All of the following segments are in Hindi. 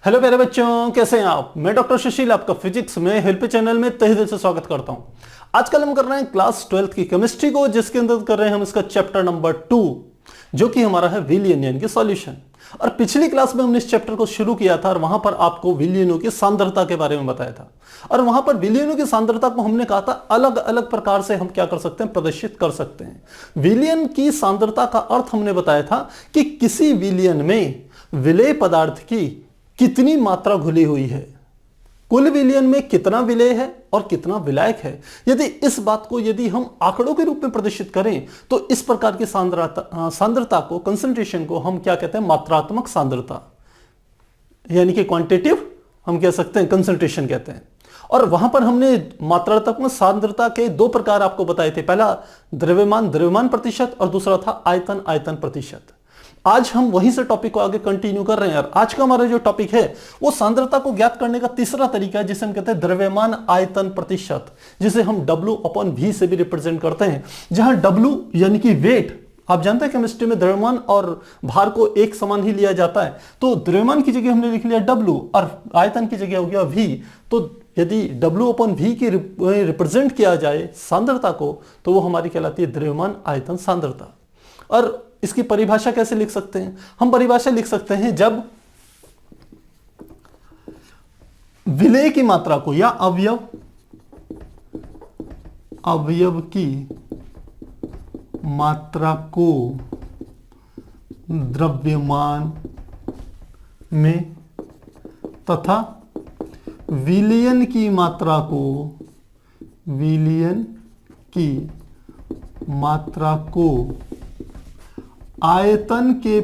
हेलो मेरे बच्चों, कैसे हैं आप। मैं डॉक्टर सुशील आपका फिजिक्स में हेल्प चैनल में तहे दिल से स्वागत करता हूं। आजकल हम कर रहे हैं क्लास 12th की केमिस्ट्री को, जिसके अंदर कर रहे हैं हम इसका चैप्टर नंबर 2, जो कि हमारा है विलियन यानी कि सॉल्यूशन। और पिछली क्लास में हमने इस चैप्टर को शुरू किया था और वहां पर आपको विलियनों की सांद्रता के बारे में बताया था। और वहां पर विलियनों की सांद्रता को हमने कहा था अलग अलग प्रकार से हम क्या कर सकते हैं, प्रदर्शित कर सकते हैं। विलियन की सांद्रता का अर्थ हमने बताया था कि किसी विलियन में विलेय पदार्थ की कितनी मात्रा घुली हुई है, कुल विलयन में कितना विलेय है और कितना विलायक है। यदि इस बात को हम आंकड़ों के रूप में प्रदर्शित करें तो इस प्रकार की सांद्रता को, कंसंट्रेशन को हम क्या कहते हैं, मात्रात्मक सांद्रता यानी कि क्वांटिटेटिव हम कह सकते हैं, कंसंट्रेशन कहते हैं। और वहां पर हमने मात्रात्मक सांद्रता के दो प्रकार आपको बताए थे, पहला द्रव्यमान प्रतिशत और दूसरा था आयतन प्रतिशत। आज हम वहीं से टॉपिक को आगे कंटिन्यू कर रहे हैं। और आज का हमारा जो टॉपिक है वो सांद्रता को ज्ञात करने का तीसरा तरीका है, जिसे हम कहते हैं द्रव्यमान आयतन प्रतिशत, जिसे हम W/V से भी रिप्रेजेंट करते हैं। जहां W यानी कि वेट, आप जानते हैं केमिस्ट्री में द्रव्यमान और भार को एक समान ही लिया जाता है, तो द्रव्यमान की जगह हमने लिख लिया W और आयतन की जगह हो गया V। तो यदि W/V की रिप्रेजेंट किया जाए सांद्रता को, तो वो हमारी कहलाती है द्रव्यमान आयतन सांद्रता। और इसकी परिभाषा कैसे लिख सकते हैं? हम परिभाषा लिख सकते हैं जब विलेय की मात्रा को या अवयव की मात्रा को द्रव्यमान में तथा विलयन की मात्रा को आयतन के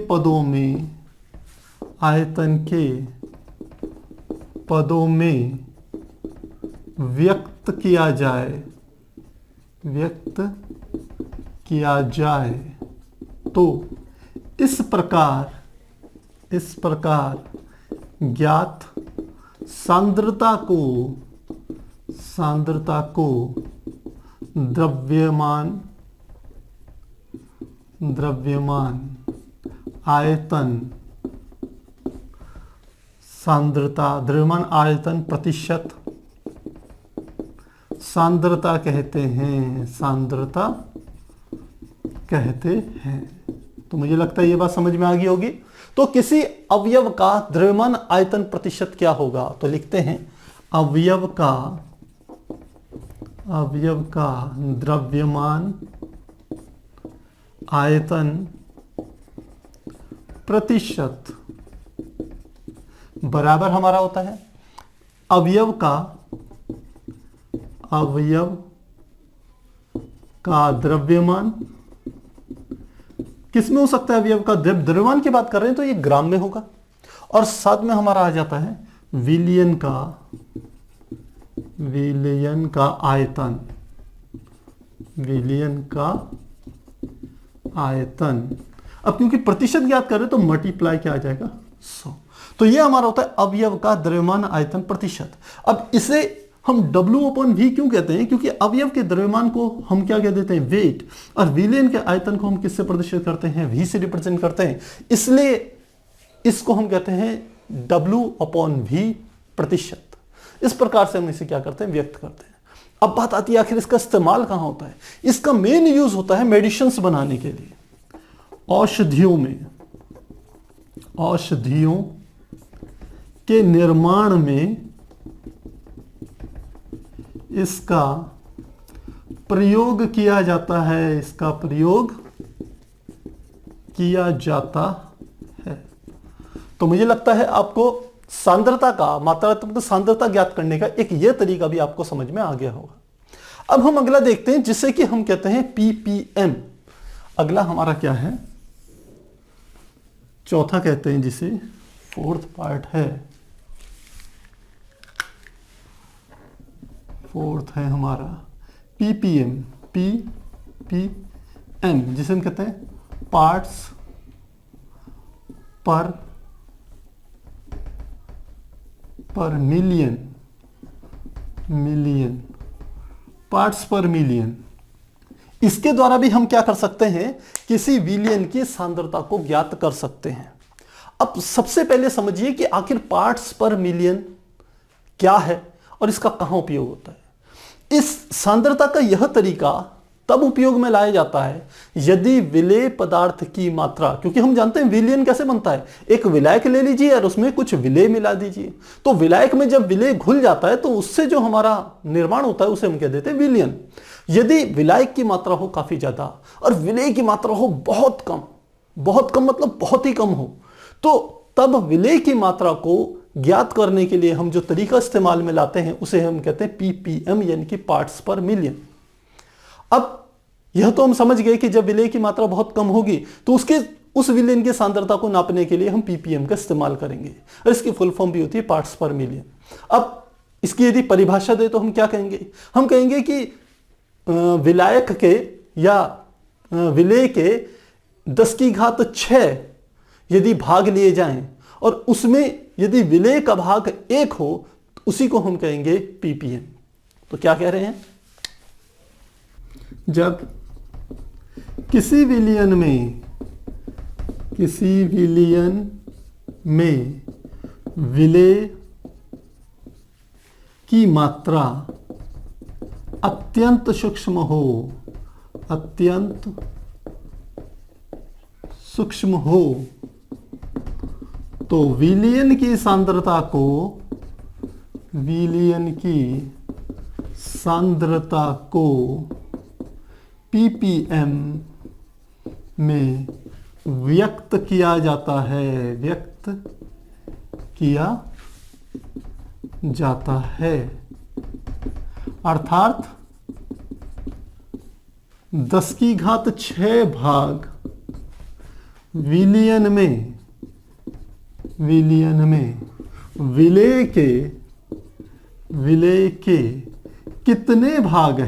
पदों में व्यक्त किया जाए तो इस प्रकार ज्ञात सांद्रता को द्रव्यमान आयतन सांद्रता, द्रव्यमान आयतन प्रतिशत सांद्रता कहते हैं। तो मुझे लगता है ये बात समझ में आ गई होगी। तो किसी अवयव का द्रव्यमान आयतन प्रतिशत क्या होगा? तो लिखते हैं अवयव का द्रव्यमान आयतन प्रतिशत बराबर हमारा होता है अवयव का द्रव्यमान। किस में हो सकता है अवयव का? द्रव्यमान की बात कर रहे हैं तो ये ग्राम में होगा, और साथ में हमारा आ जाता है विलयन का आयतन। अब क्योंकि प्रतिशत ज्ञात कर रहे हैं तो मल्टीप्लाई क्या आ जाएगा, 100। तो ये हमारा होता है अवयव का द्रव्यमान आयतन प्रतिशत। अब इसे हम W/V क्यों कहते हैं? क्योंकि अवयव के द्रव्यमान को हम क्या कह देते हैं, वेट, और विलयन के आयतन को हम किससे प्रदर्शित करते हैं, V से रिप्रेजेंट करते हैं। इसलिए इसको हम कहते हैं W/V प्रतिशत। इस प्रकार से हम इसे क्या करते हैं, व्यक्त करते हैं। अब बात आती है आखिर इसका इस्तेमाल कहां होता है। इसका मेन यूज होता है मेडिसिन्स बनाने के लिए, औषधियों के निर्माण में इसका प्रयोग किया जाता है। तो मुझे लगता है आपको सांद्रता का, मात्रात्मक सांद्रता ज्ञात करने का एक यह तरीका भी आपको समझ में आ गया होगा। अब हम अगला देखते हैं, जिसे कि हम कहते हैं ppm। अगला हमारा क्या है, चौथा कहते हैं, जिसे फोर्थ पार्ट है, फोर्थ है हमारा ppm, जिसे हम कहते हैं पार्ट्स पर मिलियन, पार्ट्स पर मिलियन। इसके द्वारा भी हम क्या कर सकते हैं, किसी विलयन की सांद्रता को ज्ञात कर सकते हैं। अब सबसे पहले समझिए कि आखिर पार्ट्स पर मिलियन क्या है और इसका कहां उपयोग होता है। इस सांद्रता का यह तरीका तब उपयोग में लाया जाता है यदि विलेय पदार्थ की मात्रा, क्योंकि हम जानते हैं विलयन कैसे बनता है, एक विलायक ले लीजिए और उसमें कुछ विलेय मिला दीजिए, तो विलायक में जब विलेय घुल जाता है तो उससे जो हमारा निर्माण होता है उसे हम कह देते हैं विलयन। यदि विलायक की मात्रा हो काफी ज्यादा और विलेय की मात्रा हो बहुत कम मतलब बहुत ही कम हो, तो तब विलेय की मात्रा को ज्ञात करने के लिए हम जो तरीका इस्तेमाल में लाते हैं उसे हम कहते हैं पीपीएम, यानी कि पार्ट्स पर मिलियन। अब यह तो हम समझ गए कि जब विलेय की मात्रा बहुत कम होगी तो उस विलेन की सांद्रता को नापने के लिए हम पीपीएम का इस्तेमाल करेंगे, और इसकी फुल फॉर्म भी होती है पार्ट्स पर मिलियन। अब इसकी यदि परिभाषा दे तो हम क्या कहेंगे, हम कहेंगे कि विलायक के या विलेय के 10⁶ यदि भाग लिए जाएं और उसमें यदि विलेय का भाग 1 हो तो उसी को हम कहेंगे पीपीएम। तो क्या कह रहे हैं, जब किसी विलयन में विलेय की मात्रा अत्यंत सूक्ष्म हो तो विलयन की सांद्रता को पीपीएम में व्यक्त किया जाता है, अर्थात 10⁶ भाग विलयन में विलेय के कितने भाग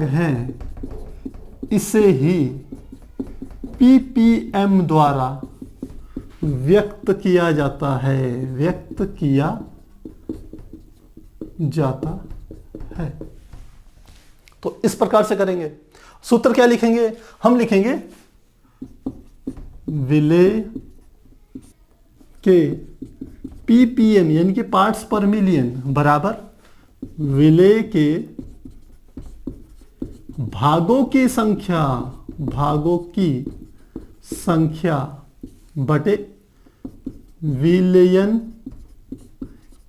हैं इसे ही पीपीएम द्वारा व्यक्त किया जाता है। तो इस प्रकार से करेंगे। सूत्र क्या लिखेंगे, हम लिखेंगे विलेय के पीपीएम यानी कि पार्ट्स पर मिलियन बराबर विलेय के भागों की संख्या बटे विलयन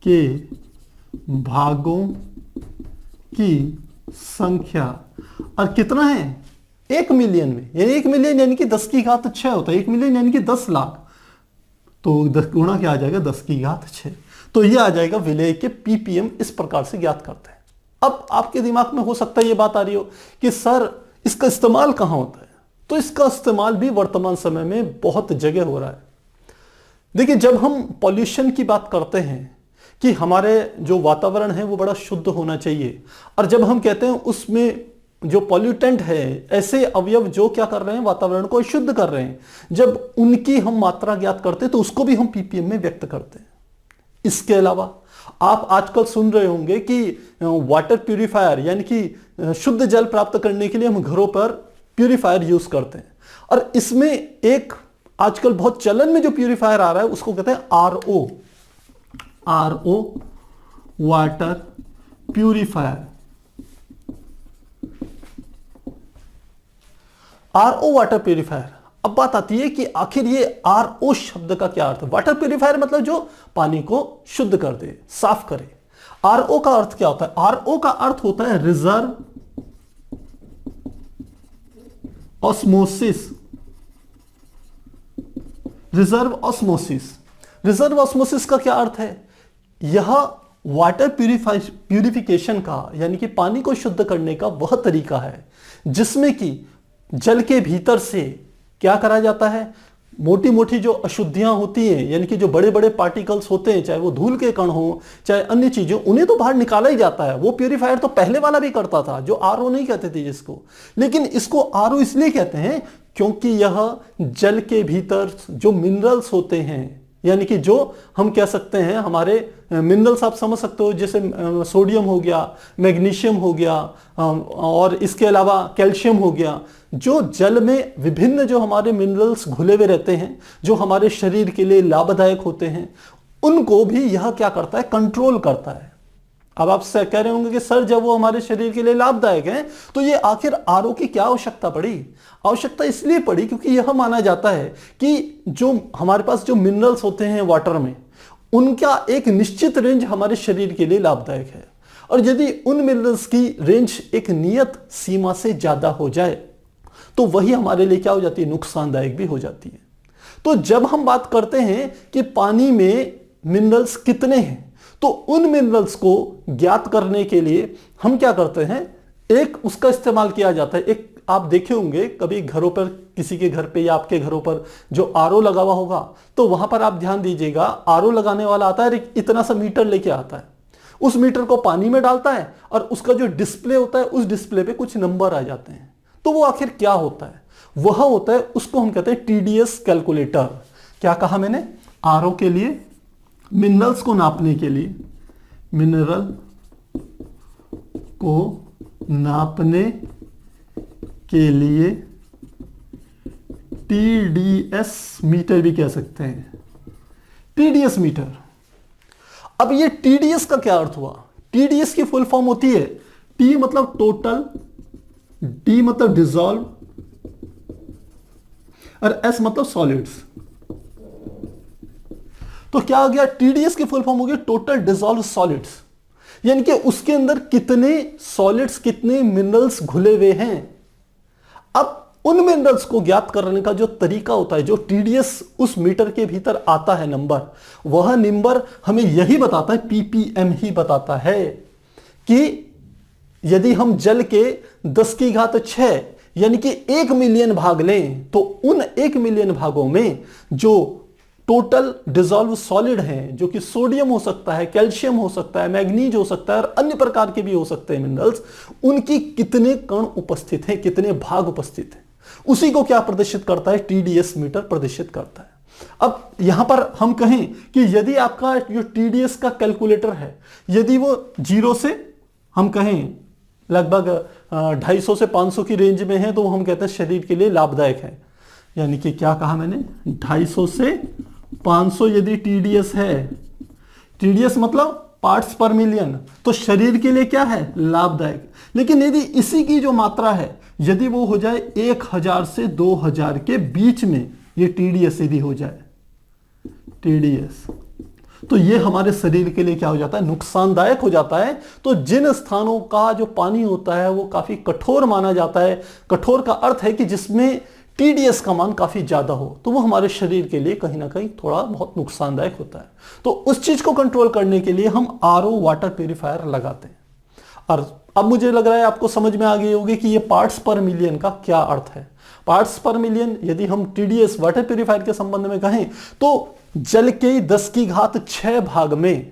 के भागों की संख्या। और कितना है, 1 मिलियन में, यानी 1 मिलियन यानी कि 10⁶ होता है, 1 मिलियन यानी कि 10 लाख, तो 10 गुणा क्या आ जाएगा, 10⁶। तो ये आ जाएगा विलेय के पीपीएम। इस प्रकार से ज्ञात करते हैं। अब आपके दिमाग में हो सकता है ये बात आ रही हो कि सर इसका इस्तेमाल कहां होता है, तो इसका इस्तेमाल भी वर्तमान समय में बहुत जगह हो रहा है। देखिए, जब हम पॉल्यूशन की बात करते हैं कि हमारे जो वातावरण है वो बड़ा शुद्ध होना चाहिए, और जब हम कहते हैं उसमें जो पॉल्यूटेंट है, ऐसे अवयव जो क्या कर रहे हैं, वातावरण को अशुद्ध कर रहे हैं, जब उनकी हम मात्रा ज्ञात करते हैं तो उसको भी हम पीपीएम में व्यक्त करते हैं। इसके अलावा आप आजकल सुन रहे होंगे कि वाटर प्यूरिफायर यानी कि शुद्ध जल प्राप्त करने के लिए हम घरों पर प्यूरिफायर यूज करते हैं, और इसमें एक आजकल बहुत चलन में जो प्यूरिफायर आ रहा है उसको कहते हैं RO, water purifier. RO water purifier. अब बात आती है कि आखिर ये आरओ शब्द का क्या अर्थ है। वाटर प्यूरिफायर मतलब जो पानी को शुद्ध कर दे, साफ करे। आरओ का अर्थ क्या होता है, आरओ का अर्थ होता है रिजर्व ऑस्मोसिस। रिजर्व ऑस्मोसिस का क्या अर्थ है, यह वाटर प्यूरिफिकेशन का यानी कि पानी को शुद्ध करने का वह तरीका है जिसमें कि जल के भीतर से क्या करा जाता है, मोटी मोटी जो अशुद्धियां होती हैं यानी कि जो बड़े बड़े पार्टिकल्स होते हैं, चाहे वो धूल के कण हो चाहे अन्य चीजें, उन्हें तो बाहर निकाला ही जाता है। वो प्यूरिफायर तो पहले वाला भी करता था, जो आरओ नहीं कहते थे जिसको, लेकिन इसको आरओ इसलिए कहते हैं क्योंकि यह जल के भीतर जो मिनरल्स होते हैं यानी कि जो हम कह सकते हैं हमारे मिनरल्स आप समझ सकते हो, जैसे सोडियम हो गया, मैग्नीशियम हो गया, और इसके अलावा कैल्शियम हो गया। जो जल में विभिन्न जो हमारे मिनरल्स घुले हुए रहते हैं, जो हमारे शरीर के लिए लाभदायक होते हैं, उनको भी यह क्या करता है, कंट्रोल करता है। अब आप कह रहे होंगे कि सर जब वो हमारे शरीर के लिए लाभदायक है तो ये आखिर आरओ की क्या आवश्यकता पड़ी? आवश्यकता इसलिए पड़ी क्योंकि यह माना जाता है कि जो हमारे पास जो मिनरल्स होते हैं वाटर में, उनका एक निश्चित रेंज हमारे शरीर के लिए लाभदायक है, और यदि उन मिनरल्स की रेंज एक नियत सीमा से ज्यादा हो जाए तो वही हमारे लिए क्या हो जाती है, नुकसानदायक भी हो जाती है। तो जब हम बात करते हैं कि पानी में मिनरल्स कितने हैं, तो उन मिनरल्स को ज्ञात करने के लिए हम क्या करते हैं, एक उसका इस्तेमाल किया जाता है। एक आप देखे होंगे कभी घरों पर, किसी के घर पे या आपके घरों पर जो आरओ लगा हुआ होगा, तो वहां पर आप ध्यान दीजिएगा, आरओ लगाने वाला आता है, इतना सा मीटर लेके आता है, उस मीटर को पानी में डालता है और उसका जो डिस्प्ले होता है, उस डिस्प्ले पे कुछ नंबर आ जाते हैं। तो वो आखिर क्या होता है? वह होता है, उसको हम कहते हैं टीडीएस कैलकुलेटर। क्या कहा मैंने? आरओ के लिए, मिनरल्स को नापने के लिए, मिनरल को नापने के लिए टीडीएस मीटर भी कह सकते हैं, टीडीएस मीटर। अब ये टीडीएस का क्या अर्थ हुआ? टीडीएस की फुल फॉर्म होती है, टी मतलब टोटल, डी मतलब डिसॉल्व, और एस मतलब सॉलिड्स। तो क्या हो गया? टीडीएस की फुल फॉर्म हो गई टोटल डिसॉल्व सॉलिड्स, यानी कि उसके अंदर कितने सॉलिड्स, कितने मिनरल्स घुले हुए हैं। अब उन मिनरल्स को ज्ञात करने का जो तरीका होता है, जो टीडीएस उस मीटर के भीतर आता है नंबर, वह नंबर हमें यही बताता है, पीपीएम ही बताता है कि यदि हम जल के 10⁶ यानी कि 1 मिलियन भाग लें, तो उन 1 मिलियन भागों में जो टोटल डिसॉल्व सॉलिड हैं, जो कि सोडियम हो सकता है, कैल्शियम हो सकता है, मैग्नीज हो सकता है, और अन्य प्रकार के भी हो सकते हैं मिनरल्स, उनकी कितने कण उपस्थित हैं, कितने भाग उपस्थित हैं, उसी को क्या प्रदर्शित करता है? टीडीएस मीटर प्रदर्शित करता है। अब यहां पर हम कहें कि यदि आपका जो टीडीएस का कैलकुलेटर है, यदि वो 0 से हम कहें लगभग 250 से 500 की रेंज में है, तो हम कहते हैं शरीर के लिए लाभदायक है। यानी कि क्या कहा मैंने? 250 से 500 यदि टीडीएस है, टीडीएस मतलब पार्ट्स पर मिलियन, तो शरीर के लिए क्या है? लाभदायक। लेकिन यदि इसी की जो मात्रा है, यदि वो हो जाए 1000 से 2000 के बीच में, ये टीडीएस यदि हो जाए, टीडीएस, तो ये हमारे शरीर के लिए क्या हो जाता है? नुकसानदायक हो जाता है। तो जिन स्थानों का जो पानी होता है वो काफी कठोर माना जाता है, कठोर का अर्थ है कि जिसमें टीडीएस का मान काफी ज्यादा हो, तो वो हमारे शरीर के लिए कहीं ना कहीं थोड़ा बहुत नुकसानदायक होता है। तो उस चीज को कंट्रोल करने के लिए हम आरओ वाटर प्यूरिफायर लगाते हैं। और अब मुझे लग रहा है आपको समझ में आ गई होगी कि ये पार्ट्स पर मिलियन का क्या अर्थ है। पार्ट्स पर मिलियन यदि हम टीडीएस वाटर प्यूरिफायर के संबंध में कहें, तो जल के 10⁶ भाग में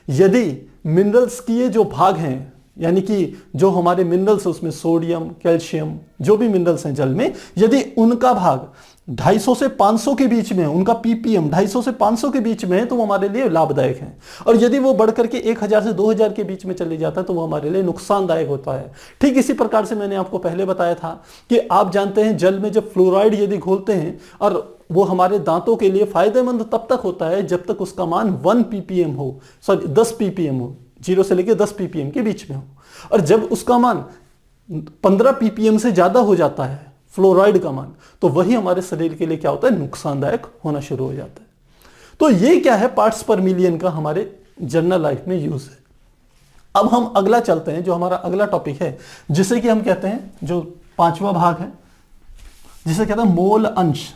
यदि मिनरल्स के जो भाग हैं, यानी कि जो हमारे मिनरल्स है उसमें सोडियम, कैल्शियम, जो भी मिनरल्स हैं जल में, यदि उनका भाग 250 से 500 के बीच में, उनका पीपीएम 250 से 500 के बीच में है, तो वो हमारे लिए लाभदायक है। और यदि वो बढ़कर के 1000 से 2000 के बीच में चले जाता है, तो वो हमारे लिए नुकसानदायक होता है। ठीक इसी प्रकार से मैंने आपको पहले बताया था कि आप जानते हैं जल में जब फ्लोराइड यदि घोलते हैं, और वो हमारे दांतों के लिए फायदेमंद तब तक होता है जब तक उसका मान 1 पीपीएम हो, सॉरी 10 पीपीएम हो, 0 से लेकर 10 पीपीएम के बीच में हो। और जब उसका मान 15 पीपीएम से ज्यादा हो जाता है फ्लोराइड का मान, तो वही हमारे शरीर के लिए क्या होता है? नुकसानदायक होना शुरू हो जाता है। तो ये क्या है? पार्ट्स पर मिलियन का हमारे जनरल लाइफ में यूज है। अब हम अगला चलते हैं, जो हमारा अगला टॉपिक है, जिसे कि हम कहते हैं, जो 5वां भाग है, जिसे कहते हैं मोल अंश।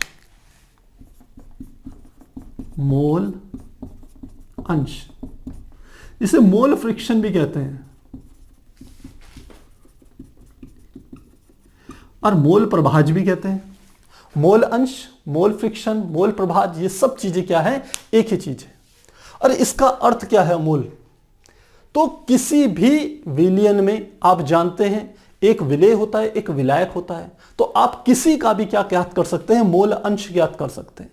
मोल अंश, इसे मोल फ्रिक्शन भी कहते हैं, और मोल प्रभाज भी कहते हैं। मोल अंश, मोल फ्रिक्शन, मोल प्रभाज, ये सब चीजें क्या है? एक ही चीज है। और इसका अर्थ क्या है मोल? तो किसी भी विलयन में आप जानते हैं एक विलेय होता है, एक विलायक होता है, तो आप किसी का भी क्या ज्ञात कर सकते हैं? मोल अंश ज्ञात कर सकते हैं।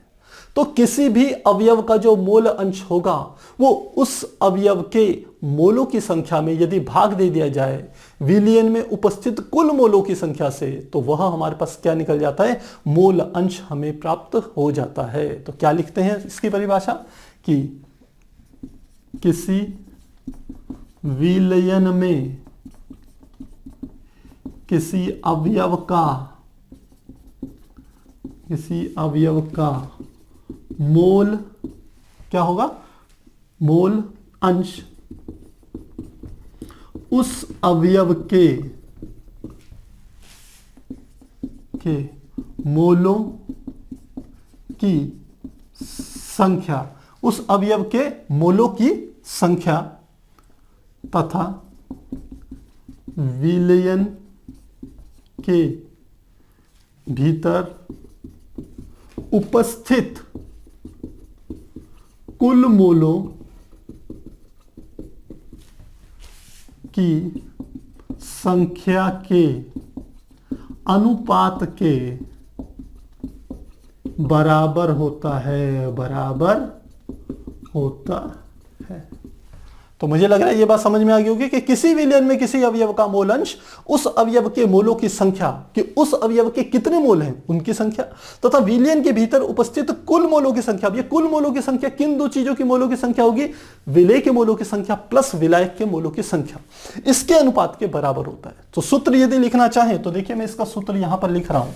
तो किसी भी अवयव का जो मोल अंश होगा वो उस अवयव के मोलों की संख्या में यदि भाग दे दिया जाए विलयन में उपस्थित कुल मोलों की संख्या से, तो वह हमारे पास क्या निकल जाता है, मोल अंश हमें प्राप्त हो जाता है। तो क्या लिखते हैं इसकी परिभाषा कि किसी विलयन में किसी अवयव का मोल क्या होगा, मोल अंश उस अवयव के मोलों की संख्या, उस अवयव के मोलों की संख्या तथा विलयन के भीतर उपस्थित कुल मोलों की संख्या के अनुपात के बराबर होता है, तो मुझे लग रहा है ये बात समझ में आ गई होगी कि किसी विलयन में किसी अवयव का मोल अंश उस अवयव के मोलों की संख्या, कि उस अवयव के कितने मोल हैं उनकी संख्या, तथा विलयन के भीतर उपस्थित कुल मोलों की संख्या। अब ये कुल मोलों की संख्या किन दो चीजों की मोलों की संख्या होगी, विलेय के मोलों की संख्या प्लस विलायक के मोलों की संख्या, इसके अनुपात के बराबर होता है। तो सूत्र यदि लिखना चाहें तो देखिए मैं इसका सूत्र यहां पर लिख रहा हूं,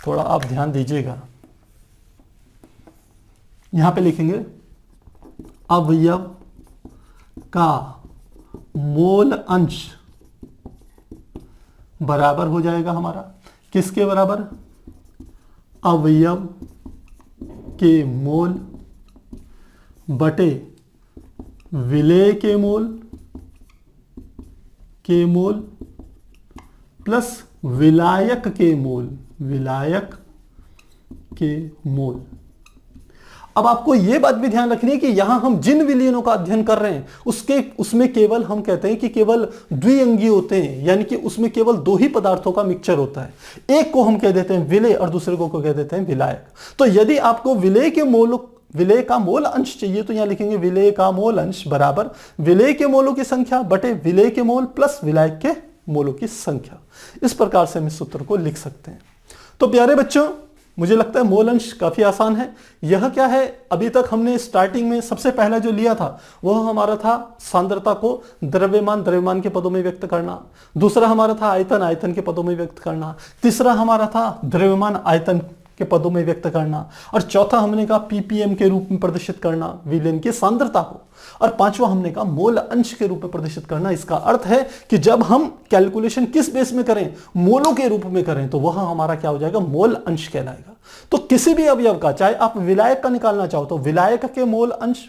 थोड़ा आप ध्यान दीजिएगा। यहां पे लिखेंगे अवयव का मोल अंश बराबर हो जाएगा हमारा किसके बराबर, अवयव के मोल बटे विलेय के मोल प्लस विलायक के मोल। अब आपको यह बात भी ध्यान रखनी है कि यहां हम जिन विलयनों का अध्ययन कर रहे हैं उसमें केवल हम कहते हैं कि केवल द्विअंगी होते हैं, यानी कि उसमें केवल दो ही पदार्थों का मिक्सचर होता है। एक को हम कह देते हैं विलेय और दूसरे को कह देते हैं विलायक। तो यदि आपको विलेय का मोल अंश चाहिए तो यहां लिखेंगे विलेय का मोल अंश बराबर विलेय के मोलों की संख्या बटे विलेय के मोल प्लस विलायक के मोलों की संख्या। इस प्रकार से हम इस सूत्र को लिख सकते हैं। तो प्यारे बच्चों, मुझे लगता है मोल अंश काफी आसान है। यह क्या है, अभी तक हमने स्टार्टिंग में सबसे पहला जो लिया था वह हमारा था सांद्रता को द्रव्यमान के पदों में व्यक्त करना, दूसरा हमारा था आयतन के पदों में व्यक्त करना, तीसरा हमारा था द्रव्यमान आयतन के पदों में व्यक्त करना, और चौथा हमने कहा पीपीएम के रूप में प्रदर्शित करना विलयन की सांद्रता को, और पांचवा हमने कहा मोल अंश के रूप में प्रदर्शित करना। इसका अर्थ है कि जब हम कैलकुलेशन किस बेस में करें, मोलों के रूप में करें, तो वह हमारा क्या हो जाएगा, मोल अंश कहलाएगा। तो किसी भी अवयव का, चाहे आप विलायक का निकालना चाहो तो विलायक का मोल अंश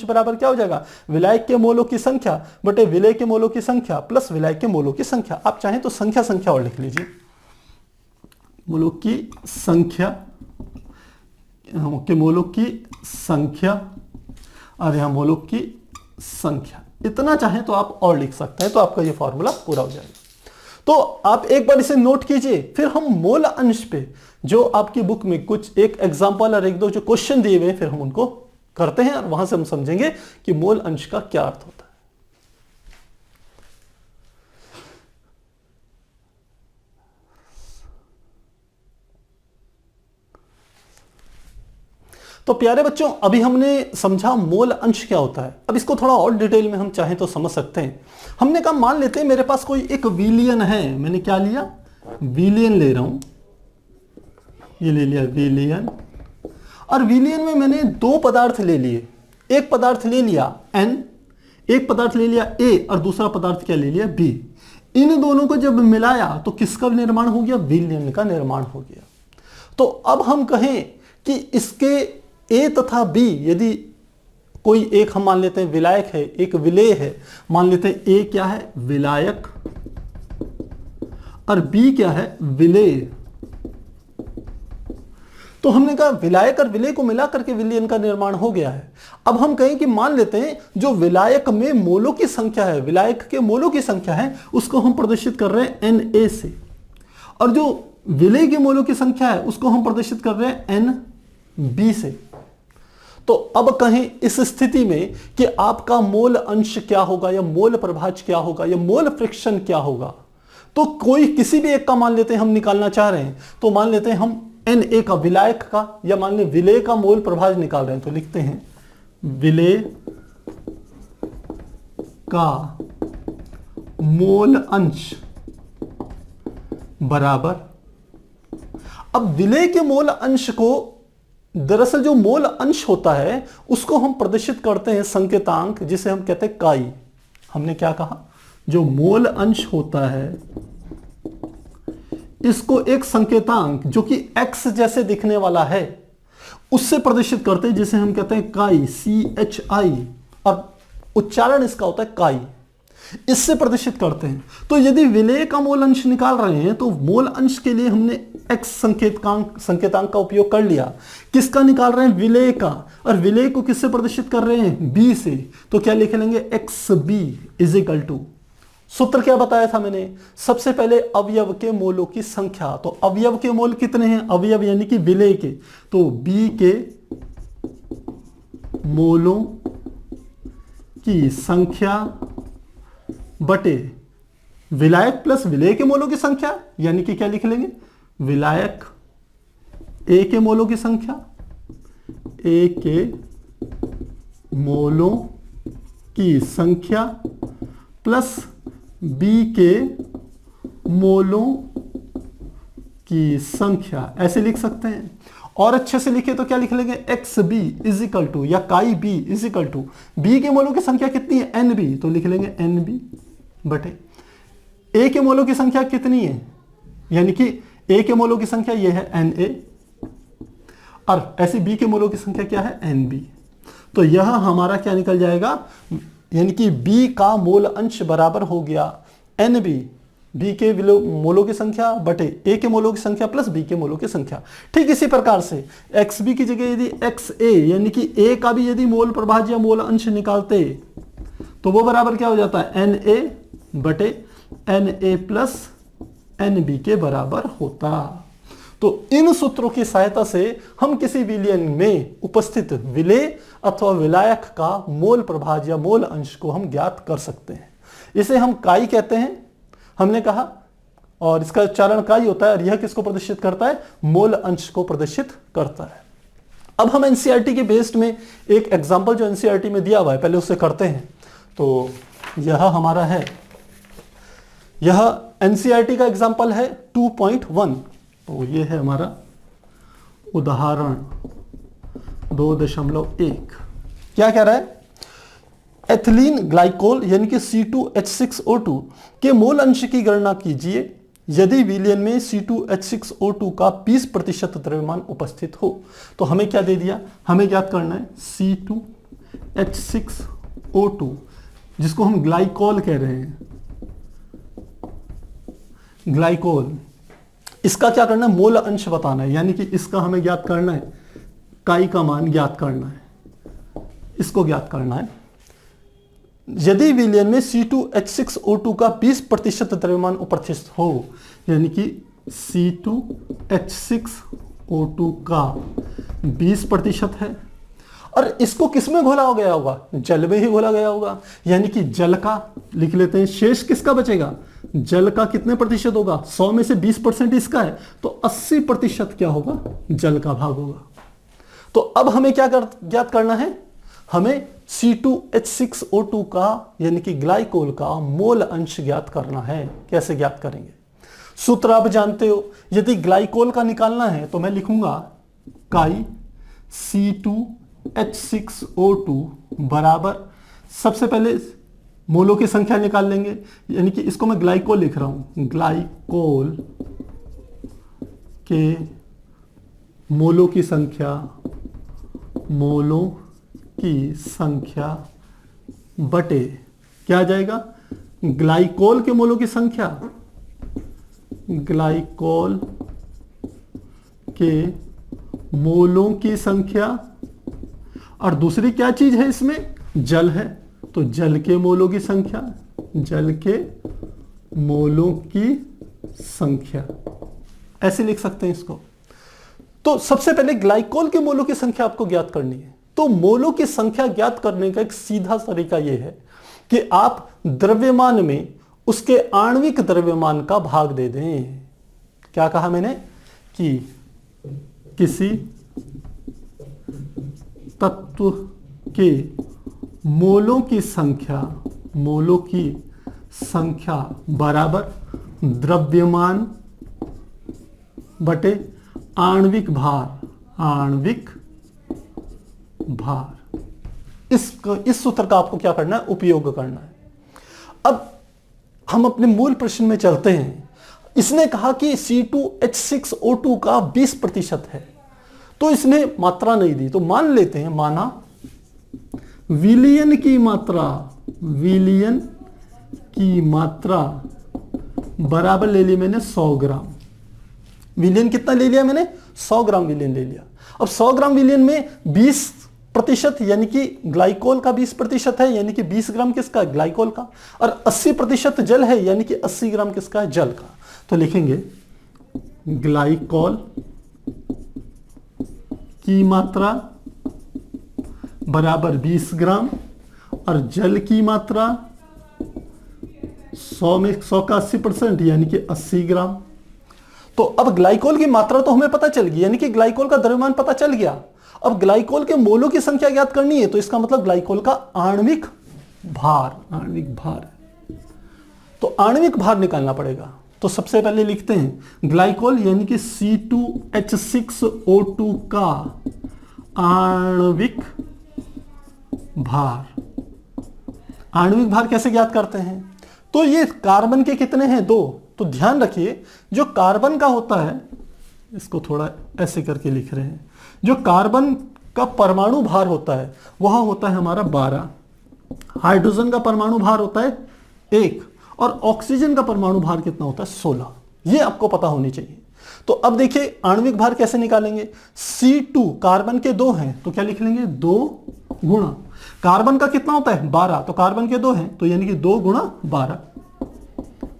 बराबर क्या हो जाएगा, विलायक के मोलों की संख्या बटे विलेय के मोलों की संख्या प्लस विलायक के मोलों की संख्या। आप चाहें तो संख्या और लिख लीजिए, मोलों की संख्या और यहां मोलों की संख्या, इतना चाहें तो आप और लिख सकते हैं, तो आपका ये फॉर्मूला पूरा हो जाएगा। तो आप एक बार इसे नोट कीजिए, फिर हम मोल अंश पे जो आपकी बुक में कुछ एक एग्जांपल और एक दो जो क्वेश्चन दिए हुए हैं, फिर हम उनको करते हैं और वहां से हम समझेंगे कि मोल अंश का क्या अर्थ होता है। तो प्यारे बच्चों, अभी हमने समझा मोल अंश क्या होता है। अब इसको थोड़ा और डिटेल में हम चाहें तो समझ सकते हैं। हमने कहा मान लेते हैं मेरे पास कोई एक विलयन है, मैंने क्या लिया, विलयन ले रहा हूं, ये ले लिया विलयन, और विलयन में मैंने दो पदार्थ ले लिए, एक पदार्थ ले लिया N, एक पदार्थ ले लिया A और दूसरा पदार्थ क्या ले लिया B। इन दोनों को जब मिलाया तो किसका निर्माण हो गया, विलयन का निर्माण हो गया। तो अब हम कहें कि इसके A तथा B, यदि कोई एक हम मान लेते हैं विलायक है, एक विलेय है, मान लेते हैं A क्या है, विलायक, और B क्या है, विलेय। तो हमने कहा विलायक और विलेय को मिलाकर के विलयन का निर्माण हो गया है। अब हम कहें कि मान लेते हैं जो विलायक में मोलों की संख्या है, विलायक के मोलों की संख्या है, उसको हम प्रदर्शित कर रहे हैं Na से, और जो विलेय के मोलों की संख्या है उसको हम प्रदर्शित कर रहे हैं बी से। तो अब कहें इस स्थिति में कि आपका मोल अंश क्या होगा या मोल प्रभाज क्या होगा या मोल फ्रिक्शन क्या होगा, तो कोई किसी भी एक का मान लेते हैं, हम निकालना चाह रहे हैं तो मान लेते हैं हम Na का, विलायक का, या मान लें विलेय का मोल प्रभाज निकाल रहे हैं तो लिखते हैं विलेय का मोल अंश बराबर। अब विलेय के मोल अंश को, दरअसल जो मोल अंश होता है उसको हम प्रदर्शित करते हैं संकेतांक, जिसे हम कहते हैं काई। हमने क्या कहा, जो मोल अंश होता है इसको एक संकेतांक जो कि x जैसे दिखने वाला है उससे प्रदर्शित करते हैं, जिसे हम कहते हैं काई, CHI, और उच्चारण इसका होता है काई। इससे प्रदर्शित करते हैं। तो यदि विलेय का मोल अंश निकाल रहे हैं तो मोल अंश के लिए हमने x संकेतांक का उपयोग कर लिया। किसका निकाल रहे हैं, विलेय का, और विलेय को किससे प्रदर्शित कर रहे हैं, b से। तो क्या लिख लेंगे, xb इज इक्वल टू, सूत्र क्या बताया था मैंने, सबसे पहले अवयव के मोलों की संख्या। तो अवयव के मोल कितने हैं, अवयव यानी कि विलेय के, तो b के मोलों की संख्या बटे विलायक प्लस विलेय के मोलों की संख्या, यानी कि क्या लिख लेंगे, विलायक A के मोलों की संख्या, A के मोलों की संख्या प्लस B के मोलों की संख्या, ऐसे लिख सकते हैं। और अच्छे से लिखे तो क्या लिख लेंगे, XB इज इक्वल टू, या काई B is equal to, B के मोलों की संख्या कितनी है, NB, तो लिख लेंगे NB बटे A के मोलों की संख्या कितनी है, यानी कि A के मोलों की संख्या यह है Na, और ऐसे B के मोलों की संख्या क्या है, NB। तो यह हमारा क्या निकल जाएगा, यानी कि B का मोल अंश बराबर हो गया NB, B के मोलों की संख्या बटे A के मोलों की संख्या प्लस B के मोलों की संख्या। ठीक इसी प्रकार से XB की जगह यदि XA यानी कि A का भी यदि मोल प्रभाज या मोल अंश निकालते तो वो बराबर क्या हो जाता है, Na बटे Na प्लस NB के बराबर होता। तो इन सूत्रों की सहायता से हम किसी विलयन में उपस्थित विलेय अथवा विलायक का मोल प्रभाज या मोल अंश को हम ज्ञात कर सकते हैं। इसे हम काई कहते हैं, हमने कहा, और इसका उच्चारण काई होता है, और यह किसको प्रदर्शित करता है, मोल अंश को प्रदर्शित करता है। अब हम एनसीईआरटी के बेस्ड में एक एग्जांपल जो एनसीईआरटी में दिया हुआ है पहले उससे करते हैं। तो यह हमारा है, यह एनसीईआरटी का एग्जांपल है 2.1। तो ये है हमारा उदाहरण 2.1। क्या कह रहा है, एथिलीन ग्लाइकोल यानी कि C2H6O2 के मोल अंश की गणना कीजिए यदि विलयन में C2H6O2 का 20% द्रव्यमान उपस्थित हो। तो हमें क्या दे दिया, हमें ज्ञात करना है C2H6O2, जिसको हम ग्लाइकोल कह रहे हैं, ग्लाइकोल। इसका क्या करना है, मोल अंश बताना है, यानी कि इसका हमें ज्ञात करना है, काई का मान ज्ञात करना है, इसको ज्ञात करना है। यदि विलयन में C2H6O2 का 20% द्रव्यमान उपस्थित हो, यानी कि C2H6O2 का 20% है, और इसको किसमें घोला हो गया होगा, जल में ही घोला गया होगा, यानी कि जल का लिख लेते हैं, शेष किसका बचेगा, जल का कितने प्रतिशत होगा, 100 में से 20% इसका है, तो 80% क्या होगा, जल का भाग होगा। तो अब हमें क्या ज्ञात करना है, हमें C2H6O2 का यानी कि ग्लाइकोल का मोल अंश ज्ञात करना है। कैसे ज्ञात करेंगे, सूत्र आप जानते हो, यदि ग्लाइकोल का निकालना है तो मैं लिखूंगा काई C2H6O2 बराबर, सबसे पहले मोलों की संख्या निकाल लेंगे, यानी कि इसको मैं ग्लाइकोल लिख रहा हूं, ग्लाइकोल के मोलों की संख्या, मोलों की संख्या बटे क्या आ जाएगा, ग्लाइकोल के मोलों की संख्या, ग्लाइकोल के मोलों की संख्या, और दूसरी क्या चीज है इसमें, जल है, तो जल के मोलों की संख्या, जल के मोलों की संख्या, ऐसे लिख सकते हैं इसको। तो सबसे पहले ग्लाइकोल के मोलों की संख्या आपको ज्ञात करनी है। तो मोलों की संख्या ज्ञात करने का एक सीधा तरीका यह है कि आप द्रव्यमान में उसके आणविक द्रव्यमान का भाग दे दें। क्या कहा मैंने कि किसी तत्व के मोलों की संख्या बराबर द्रव्यमान बटे आणविक भार। इस सूत्र का आपको क्या करना है, उपयोग करना है। अब हम अपने मूल प्रश्न में चलते हैं। इसने कहा कि C2H6O2 का 20% है, तो इसने मात्रा नहीं दी, तो मान लेते हैं, माना विलयन की मात्रा बराबर ले ली मैंने 100 ग्राम। विलयन कितना ले लिया मैंने, 100 ग्राम विलयन ले लिया। अब 100 ग्राम विलयन में 20% यानी कि ग्लाइकोल का 20% है, यानी कि 20 ग्राम किसका, ग्लाइकोल का, और 80% जल है, यानी कि 80 ग्राम किसका है, जल का। तो लिखेंगे ग्लाइकोल की मात्रा बराबर 20 ग्राम और जल की मात्रा 100 का 80% यानी कि 80 ग्राम। तो अब ग्लाइकोल की मात्रा तो हमें पता चल गई, यानी कि ग्लाइकोल का द्रव्यमान पता चल गया। अब ग्लाइकोल के मोलों की संख्या ज्ञात करनी है, तो इसका मतलब ग्लाइकोल का आणविक भार, तो आणविक भार निकालना पड़ेगा। तो सबसे पहले लिखते हैं ग्लाइकोल यानी कि C2H6O2 का आणविक भार। आणविक भार कैसे ज्ञात करते हैं, तो ये कार्बन के कितने हैं, 2। तो ध्यान रखिए, जो कार्बन का होता है, इसको थोड़ा ऐसे करके लिख रहे हैं, जो कार्बन का परमाणु भार होता है वह होता है हमारा 12, हाइड्रोजन का परमाणु भार होता है 1, और ऑक्सीजन का परमाणु भार कितना होता है 16। ये आपको पता होनी चाहिए। तो अब देखिए आणविक भार कैसे निकालेंगे। C2 कार्बन के 2 हैं, तो क्या लिख लेंगे, 2 गुणा कार्बन का कितना होता है 12, तो कार्बन के 2 हैं, तो यानी कि 2 गुणा 12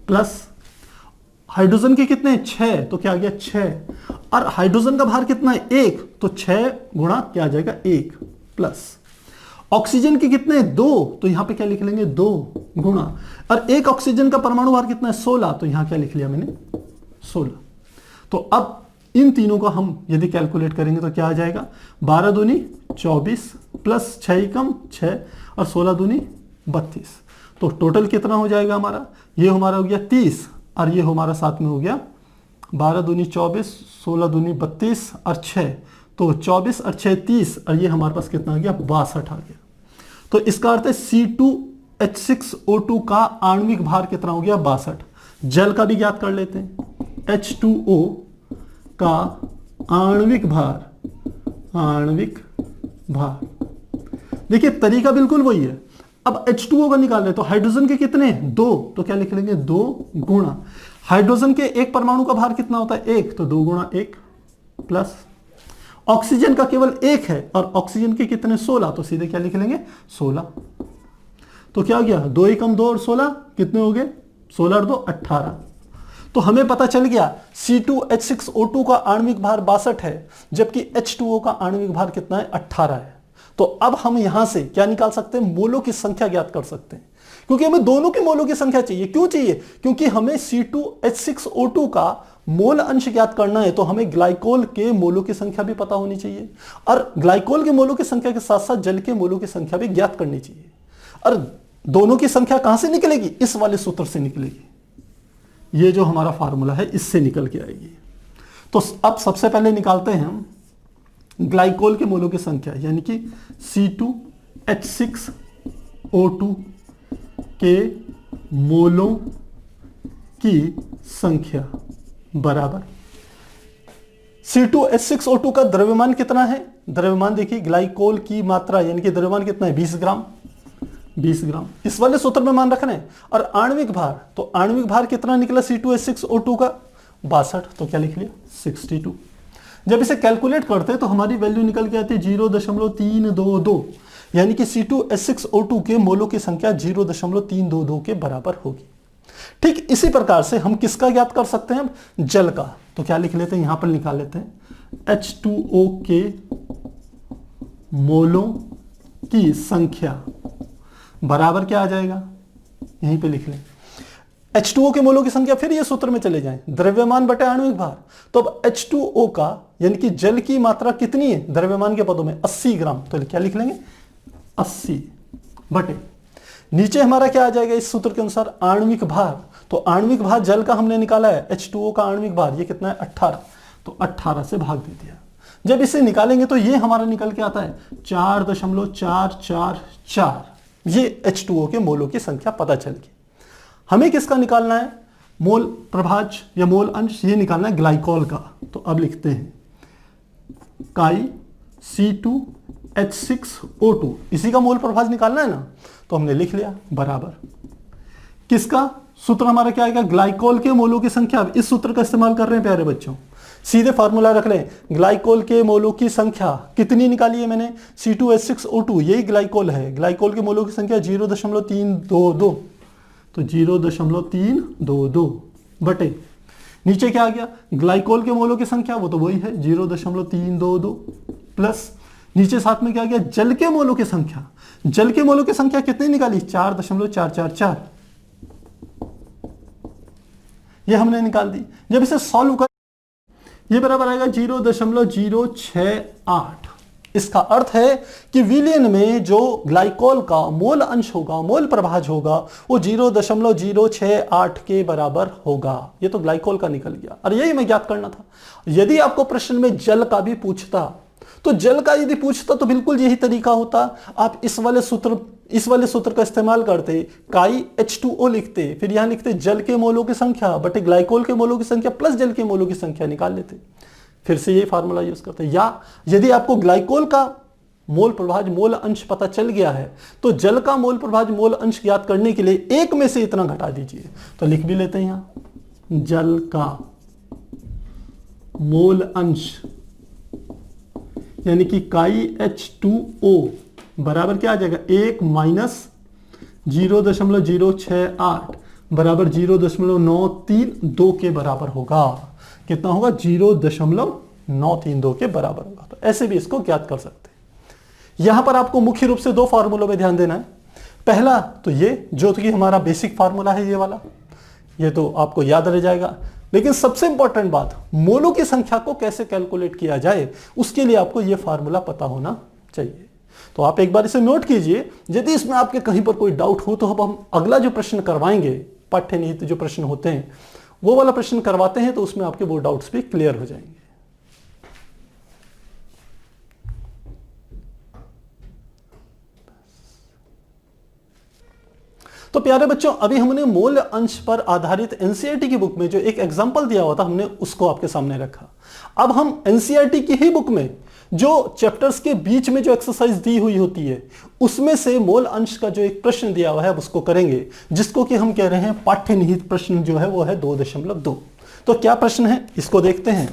प्लस हाइड्रोजन के कितने हैं 6, तो क्या आ गया 6, और हाइड्रोजन का भार कितना है 1, तो 6 गुणा क्या आ जाएगा 1 प्लस ऑक्सीजन के कितने हैं 2, तो यहां पे क्या लिख लेंगे 2 गुणा, और एक ऑक्सीजन का परमाणु भार कितना है 16, तो यहां क्या लिख लिया मैंने 16। तो अब इन तीनों का हम यदि कैलकुलेट करेंगे तो क्या आ जाएगा, 12 दूनी 24 प्लस 6 कम 6 और 16 दूनी 32। तो टोटल कितना हो जाएगा हमारा, ये हमारा हो गया 30 और ये हमारा साथ में हो गया 12 दूनी 24, 16 दूनी 32 और 6, तो 24 और 6 30, और ये हमारे पास कितना आ गया 62 आ गया। तो इसका अर्थ है C2H6O2 का आणविक भार कितना हो गया 62। जल का भी ज्ञात कर लेते हैं, H2O का आणविक भार, देखिए तरीका बिल्कुल वही है। अब H2O का निकाल रहे तो हाइड्रोजन के कितने 2, तो क्या लिख लेंगे 2 गुणा हाइड्रोजन के एक परमाणु का भार कितना होता है 1, तो 2 गुणा 1 प्लस ऑक्सीजन का केवल 1 है और ऑक्सीजन के कितने 16, तो सीधे क्या लिख लेंगे 16। तो क्या हो गया 2 एकम 2 और 16 कितने हो गए 16 और 2 18। तो हमें पता चल गया C2H6O2 का आणविक भार 62 है, जबकि H2O का आणविक भार कितना है 18 है। तो अब हम यहां से क्या निकाल सकते हैं, मोलों की संख्या ज्ञात कर सकते हैं, क्योंकि हमें दोनों के मोलों की संख्या चाहिए। क्यों चाहिए, क्योंकि हमें C2H6O2 का मोल अंश ज्ञात करना है, तो हमें ग्लाइकोल के मोलों की संख्या भी पता होनी चाहिए, और ग्लाइकोल के मोलों की संख्या के साथ साथ जल के मोलों की संख्या भी ज्ञात करनी चाहिए। और दोनों की संख्या कहां से निकलेगी, इस वाले सूत्र से निकलेगी। ये जो हमारा फार्मूला है इससे निकल के आएगी। तो अब सबसे पहले निकालते हैं हम ग्लाइकोल के मोलों की संख्या, यानी कि C2H6O2 के मोलों की संख्या बराबर C2H6O2 का द्रव्यमान कितना है, द्रव्यमान देखिए ग्लाइकोल की मात्रा यानी कि द्रव्यमान कितना है 20 ग्राम, 20 ग्राम इस वाले सूत्र में मान रखना है। और आणविक भार, तो आणविक भार कितना निकला C2H6O2 का 62, तो क्या लिख लिया 62। जब इसे कैलकुलेट करते हैं तो हमारी वैल्यू निकल के आती है 0.322, यानी कि C2H6O2 के मोलों की संख्या 0.322 के बराबर होगी। ठीक इसी प्रकार से हम किसका ज्ञात कर सकते हैं, जल का। तो क्या लिख लेते हैं, यहां पर निकाल लेते हैं H2O के मोलों की संख्या बराबर क्या आ जाएगा, यहीं पे लिख लें H2O के मोलों की संख्या। फिर ये सूत्र में चले जाएं, द्रव्यमान बटे आणविक भार। तो अब H2O का यानी कि जल की मात्रा कितनी है द्रव्यमान के पदों में, 80 ग्राम। तो क्या लिख लेंगे, 80 बटे नीचे हमारा क्या आ जाएगा इस सूत्र के अनुसार, आणविक भार। तो आणविक भार जल का हमने निकाला है, H2O का आणविक भार ये कितना है, 18। तो 18 से भाग दे दिया। जब इसे निकालेंगे तो ये हमारा निकल के आता है 4.444। ये H2O के मोलों की संख्या पता चल गई। हमें किसका निकालना है, मोल प्रभाज या मोल अंश, ये निकालना है ग्लाइकोल का। तो अब लिखते हैं काई C2H6O2, इसी का मोल प्रभाज निकालना है ना। तो हमने लिख लिया बराबर किसका, सूत्र हमारा क्या आएगा, ग्लाइकोल के मोलों की संख्या। अब इस सूत्र का इस्तेमाल कर रहे हैं प्यारे बच्चों, सीधे फार्मूला रख लें। ग्लाइकोल के मोलों की संख्या कितनी निकाली है मैंने, C2H6O2, यही ग्लाइकोल है। ग्लाइकोल के मोलों की संख्या 0.322। तो 0.322 बटे नीचे क्या आ गया, ग्लाइकोल के मोलों की संख्या, वो तो वही है 0.322 प्लस नीचे साथ में क्या आ गया, जल के मोलों की संख्या। जल के मोलों की संख्या कितनी निकाली, 4.444। ये हमने निकाल दी। जब इसे सॉल्व कर ये बराबर आएगा 0.068। इसका अर्थ है कि विलयन में जो ग्लाइकोल का मोल अंश होगा, मोल प्रभाज होगा, वो 0.068 के बराबर होगा। ये तो ग्लाइकोल का निकल गया और यही मैं ज्ञात करना था। यदि आपको प्रश्न में जल का भी पूछता, तो जल का यदि पूछता तो बिल्कुल यही तरीका होता, आप इस वाले सूत्र का इस्तेमाल करते, काई H2O लिखते, फिर यहां लिखते जल के मोलों की संख्या बटे ग्लाइकोल के मोलों की संख्या प्लस जल के मोलों की संख्या निकाल लेते। फिर से यही फार्मूला यूज करते। या यदि आपको ग्लाइकोल का मोल प्रभाज मोल अंश पता चल गया है, तो जल का मोल प्रभाज मोल अंश ज्ञात करने के लिए एक में से इतना घटा दीजिए। तो लिख भी लेते हैं यहां, जल का मोल अंश यानी कि काई H2O बराबर क्या आ जाएगा, 1 माइनस 0.068 बराबर 0.932 के बराबर होगा। कितना होगा, 0.932 के बराबर होगा। तो ऐसे भी इसको ज्ञात कर सकते हैं। यहां पर आपको मुख्य रूप से दो फार्मूलों में ध्यान देना है। पहला तो ये जो कि हमारा बेसिक फार्मूला है, ये वाला, ये तो आपको याद रह जाएगा। लेकिन सबसे इंपॉर्टेंट बात, मोलों की संख्या को कैसे कैलकुलेट किया जाए, उसके लिए आपको यह फार्मूला पता होना चाहिए। तो आप एक बार इसे नोट कीजिए। यदि इसमें आपके कहीं पर कोई डाउट हो तो अब हम अगला जो प्रश्न करवाएंगे, पाठ्यनिहित जो प्रश्न होते हैं, वो वाला प्रश्न करवाते हैं, तो उसमें आपके वो डाउट्स भी क्लियर हो जाएंगे। तो प्यारे बच्चों, अभी हमने मोल अंश पर आधारित एनसीईआरटी की बुक में जो एक एग्जांपल दिया हुआ था, हमने उसको आपके सामने रखा। अब हम एनसीईआरटी की ही बुक में जो चैप्टर्स के बीच में जो एक्सरसाइज दी हुई होती है, उसमें से मोल अंश का जो एक प्रश्न दिया हुआ है उसको करेंगे, जिसको कि हम कह रहे हैं पाठ्य निहित प्रश्न जो है वो है 2.2। तो क्या प्रश्न है इसको देखते हैं।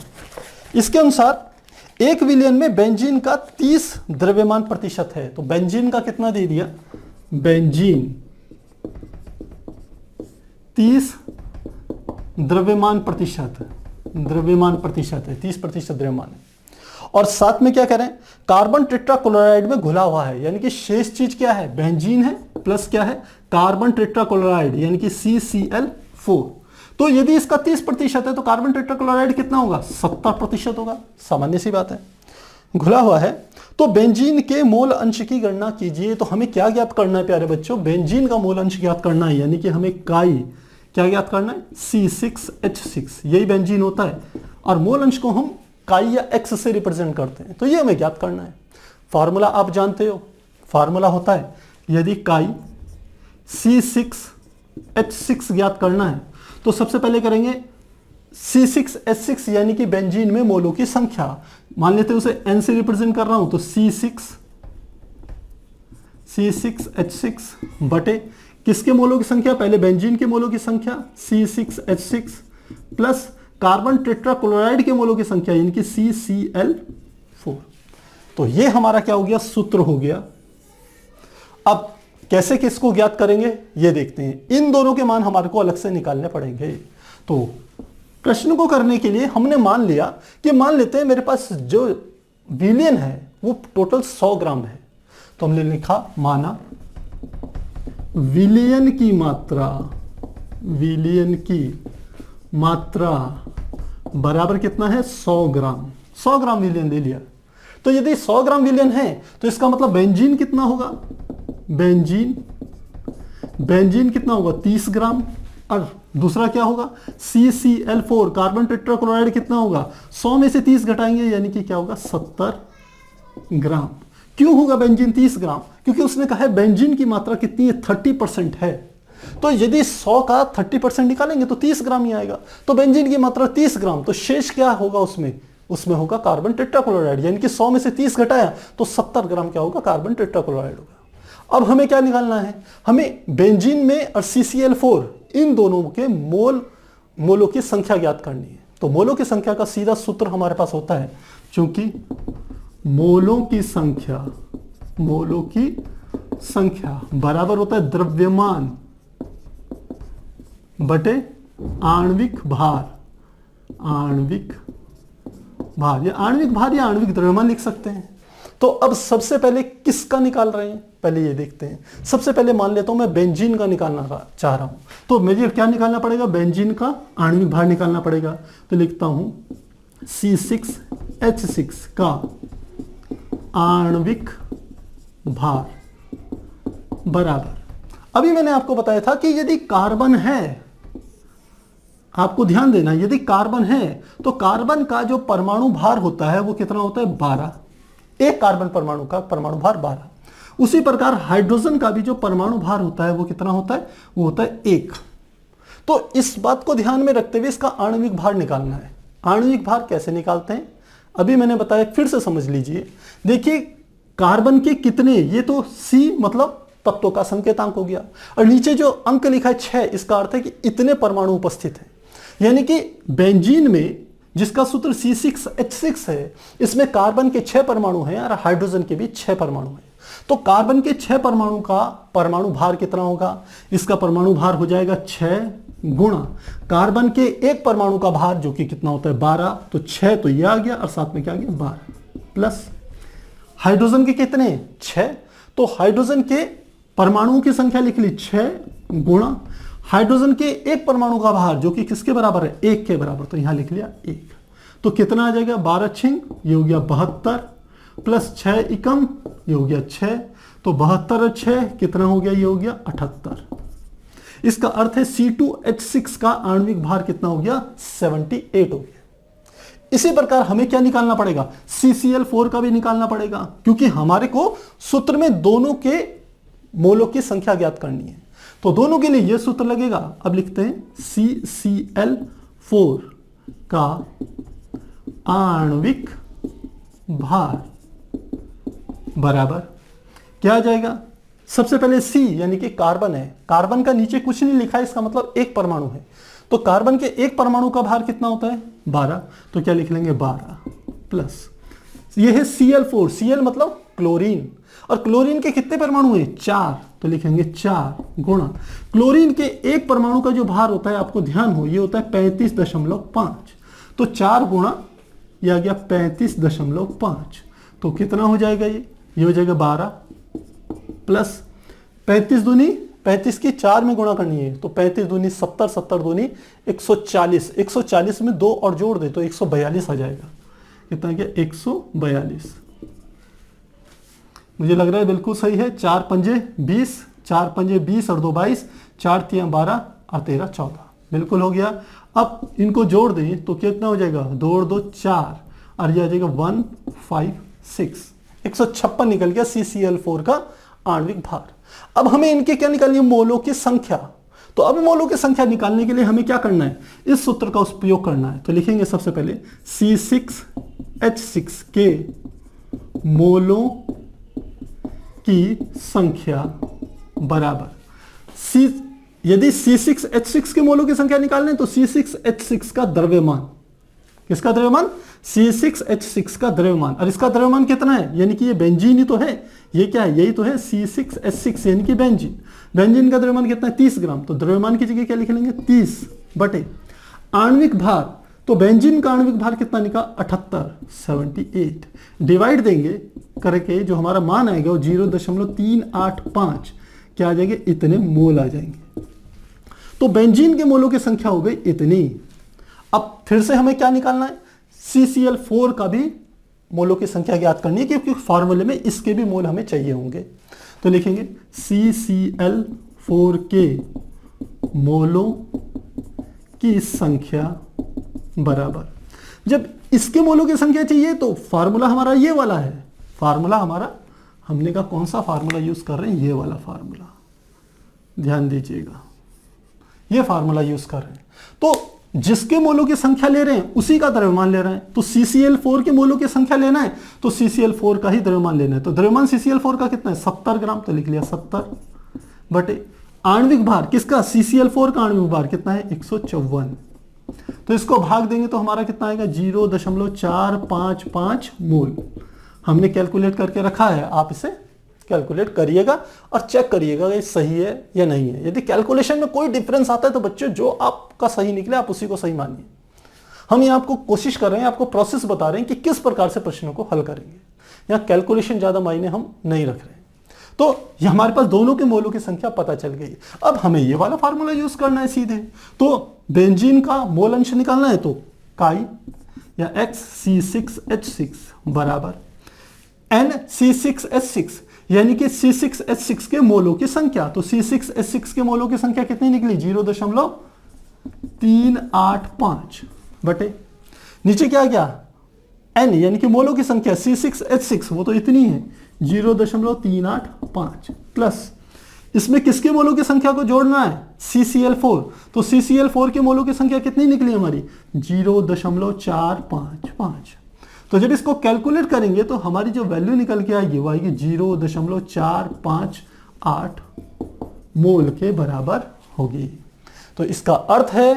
इसके अनुसार एक विलयन में बेंजीन का 30 द्रव्यमान प्रतिशत है। तो बेंजीन का कितना दे दिया, बेंजीन 30 द्रव्यमान प्रतिशत है, 30% द्रव्यमान है। और साथ में क्या करें, कार्बन टेट्राक्लोराइड में घुला हुआ है, यानी कि शेष चीज क्या है, बेंजीन है प्लस क्या है, कार्बन टेट्राक्लोराइड यानी कि CCl4। तो यदि इसका 30% है तो कार्बन टेट्राक्लोराइड कितना होगा, 70% होगा। सामान्य सी बात है, घुला हुआ है। तो बेंजीन के मोल अंश की गणना कीजिए। तो हमें क्या ज्ञात करना है प्यारे बच्चों, बेंजीन का मोल अंश ज्ञात करना है, यानी कि हमें काई क्या ज्ञात करना है, C6H6, यही बेंजीन होता है। और मोल अंश को हम काई या X से रिप्रेजेंट करते हैं, तो ये हमें ज्ञात करना है। फार्मूला आप जानते हो, फार्मूला होता है यदि काई C6H6 ज्ञात करना है तो सबसे पहले करेंगे C6H6 यानी कि बेंजीन में मोलों की संख्या, मान लेते हैं उसे N से रिप्रेजेंट कर रहा हूं, तो C6H6 बटे किसके मोलों की संख्या, पहले बेंजीन के मोलों की संख्या C6H6 प्लस कार्बन टेट्राक्लोराइड के मोलों की संख्या यानी कि CCl4। तो ये हमारा क्या हो गया, सूत्र हो गया। अब कैसे किसको ज्ञात करेंगे ये देखते हैं। इन दोनों के मान हमारे को अलग से निकालने पड़ेंगे। तो प्रश्न को करने के लिए हमने मान लिया कि मान लेते हैं मेरे पास जो विलियन है वो टोटल 100 ग्राम है, तो हमने लिखा माना विलियन की मात्रा बराबर कितना है 100 ग्राम। 100 ग्राम विलियन ले लिया। तो यदि 100 ग्राम विलियन है तो इसका मतलब बेंजीन कितना होगा, बेंजीन कितना होगा 30 ग्राम। और दूसरा क्या होगा CCl4 कार्बन टेट्राक्लोराइड कितना होगा, 100 में से 30 घटाएंगे यानी कि क्या होगा 70 ग्राम। क्यों होगा बेंजीन 30 ग्राम, क्योंकि उसने कहा है बेंजीन की मात्रा कितनी है 30% है। तो यदि 100 का 30% निकालेंगे तो 30 ग्राम ही आएगा। तो बेंजीन की मात्रा 30 ग्राम, तो शेष क्या होगा उसमें होगा कार्बन टेट्राक्लोराइड, यानी कि 100 में से 30 घटाया तो 70 ग्राम क्या होगा कार्बन टेट्राक्लोराइड होगा। अब हमें क्या निकालना है, हमें बेंजीन में और CCl4 इन दोनों के मोलों की संख्या ज्ञात करनी है। तो मोलों की संख्या का सीधा सूत्र हमारे पास होता है, क्योंकि मोलों की संख्या बराबर होता है द्रव्यमान बटे आणविक भार। या आणविक भार या आणविक द्रव्यमान लिख सकते हैं। तो अब सबसे पहले किसका निकाल रहे हैं, पहले ये देखते हैं। सबसे पहले मान लेता हूं मैं बेंजीन का निकालना चाह रहा हूं, तो मुझे क्या निकालना पड़ेगा, बेंजीन का आणविक भार निकालना पड़ेगा। तो लिखता हूं C6H6 का आणविक भार बराबर, अभी मैंने आपको बताया था कि यदि कार्बन है, आपको ध्यान देना, यदि कार्बन है तो कार्बन का जो परमाणु भार होता है वो कितना होता है 12। एक कार्बन परमाणु का परमाणु भार 12। उसी प्रकार हाइड्रोजन का भी जो परमाणु भार होता है वो कितना होता है, वो होता है 1। तो इस बात को ध्यान में रखते हुए इसका आणविक भार निकालना है। आणविक भार कैसे निकालते हैं अभी मैंने बताया, फिर से समझ लीजिए। देखिए कार्बन के कितने, ये तो C मतलब तत्वों का संकेतांक हो गया, और नीचे जो अंक लिखा है 6, इसका अर्थ है कि इतने परमाणु उपस्थित हैं। यानी कि बेंजीन में जिसका सूत्र C6H6 है, इसमें कार्बन के 6 परमाणु हैं और हाइड्रोजन के भी 6 परमाणु हैं। तो कार्बन के 6 परमाणु का परमाणु भार कितना होगा, इसका परमाणु भार हो जाएगा 6 गुणा कार्बन के एक परमाणु का भार जो कि कितना होता है 12, तो 6 तो ये आ गया और साथ में क्या आ गया 12, प्लस हाइड्रोजन के कितने 6, तो हाइड्रोजन के परमाणुओं की संख्या लिख ली 6 गुणा हाइड्रोजन के एक परमाणु का भार जो कि किसके बराबर है 1 के बराबर, तो यहां लिख लिया 1। तो कितना आ जाएगा 12 छिंग ये हो गया 72 प्लस 6 एकम ये हो गया 6, तो 72 और 6 कितना हो गया, ये हो गया 78। इसका अर्थ है C2H6 का आणविक भार कितना हो गया 78 हो गया। इसी प्रकार हमें क्या निकालना पड़ेगा, CCl4 का भी निकालना पड़ेगा, क्योंकि हमारे को सूत्र में दोनों के मोलों की संख्या ज्ञात करनी है। तो दोनों के लिए यह सूत्र लगेगा। अब लिखते हैं CCl4 का आणविक भार बराबर क्या आ जाएगा, सबसे पहले C यानी कि कार्बन है, कार्बन का नीचे कुछ नहीं लिखा है, इसका मतलब एक परमाणु है। तो कार्बन के एक परमाणु का भार कितना होता है 12, तो क्या लिख लेंगे 12 प्लस ये है Cl4, Cl मतलब क्लोरीन, और क्लोरीन के कितने परमाणु हैं 4, तो लिखेंगे 4 गुणा क्लोरीन के एक परमाणु का जो भार होता है आपको ध्यान हो ये होता है 35.5, तो 4 गुणा ये आ गया 35.5, तो कितना हो जाएगा ये हो जाएगा 12 प्लस 35 दूनी 35 की 4 में गुणा करनी है, तो 35 दूनी 70, 70 दूनी 140, 140 में 2 और जोड़ दे तो 142 आ जाएगा। कितना गया 142, मुझे लग रहा है बिल्कुल सही है। 4 पंजे 20, 4 पंजे 20 और 2 22, 4 तियां 12 और 13 14, बिल्कुल हो गया। अब इनको जोड़ दें तो कितना हो जाएगा 2 और 2 4 और ये आ जाएगा 156, 156 निकल गया CCl4 का आणविक भार। अब हमें इनके क्या निकालनी है मोलों की संख्या। तो अब मोलों की संख्या निकालने के लिए हमें क्या करना है, इस सूत्र का उपयोग करना है। तो लिखेंगे सबसे पहले C6H6 के मोलों की संख्या बराबर यदि C6H6 के मोलों की संख्या निकालने तो C6H6 का द्रव्यमान, किसका द्रव्यमान C6H6 का द्रव्यमान, और इसका द्रव्यमान कितना है, यानी कि ये बेंजीन ही तो है, ये क्या है यही तो है C6H6 यानी कि बेंजीन। बेंजीन का द्रव्यमान कितना है 30 ग्राम, तो द्रव्यमान की जगह क्या लिख लेंगे 30 बटे आणविक भार, तो बेंजीन का आणविक भार कितना निकला 78, 78 डिवाइड देंगे करके जो हमारा मान आएगा वो 0.385 क्या आ जाएंगे, इतने मोल आ जाएंगे। तो बेंजीन के मोलों की संख्या हो गई इतनी। अब फिर से हमें क्या निकालना है, CCl4 का भी मोलों की संख्या ज्ञात करनी है, क्योंकि फॉर्मूले में इसके भी मोल हमें चाहिए होंगे। तो लिखेंगे CCl4 के मोलों की संख्या बराबर, जब इसके मोलों की संख्या चाहिए तो फार्मूला हमारा ये वाला है, फार्मूला हमारा हमने कहा कौन सा फार्मूला यूज कर रहे हैं, ये वाला फार्मूला, ध्यान दीजिएगा, ये फार्मूला यूज कर रहे हैं। तो जिसके मोलों की संख्या ले रहे हैं उसी का द्रव्यमान ले रहे हैं। तो CCl4 के मोलों की संख्या लेना है तो CCl4 का ही द्रव्यमान लेना है। तो द्रव्यमान CCl4 का कितना है, 70 ग्राम, तो लिख लिया 70 बटे आणविक भार किसका, CCl4 का आणविक भार कितना है 154, तो इसको भाग देंगे तो हमारा कितना आएगा 0.455 मोल। हमने कैलकुलेट करके रखा है, आप इसे कैलकुलेट करिएगा और चेक करिएगा ये सही है या नहीं है। यदि कैलकुलेशन में कोई डिफरेंस आता है तो बच्चों जो आपका सही निकले आप उसी को सही मानिए। हम ये आपको कोशिश कर रहे हैं, आपको प्रोसेस बता रहे हैं कि किस प्रकार से प्रश्नों को हल करेंगे। यहाँ कैलकुलेशन ज्यादा मायने हम नहीं रख रहे हैं। तो ये हमारे पास दोनों के मोलों की संख्या पता चल गई। अब हमें ये वाला फार्मूला यूज करना है सीधे। तो बेंजीन का मोल अंश निकालना है तो काई या XC6H6 बराबर NC6H6 यानी कि C6H6 के मोलों की संख्या। तो C6H6 के मोलों की संख्या कितनी निकली 0.385 बटे नीचे क्या गया N यानी कि मोलों की संख्या C6H6 वो तो इतनी है 0.385 प्लस इसमें किसके मोलों की संख्या को जोड़ना है CCl4। तो CCl4 के मोलों की संख्या कितनी निकली हमारी 0.455। तो जब इसको कैलकुलेट करेंगे तो हमारी जो वैल्यू निकल के आएगी वो आएगी 0.458 मोल के बराबर होगी। तो इसका अर्थ है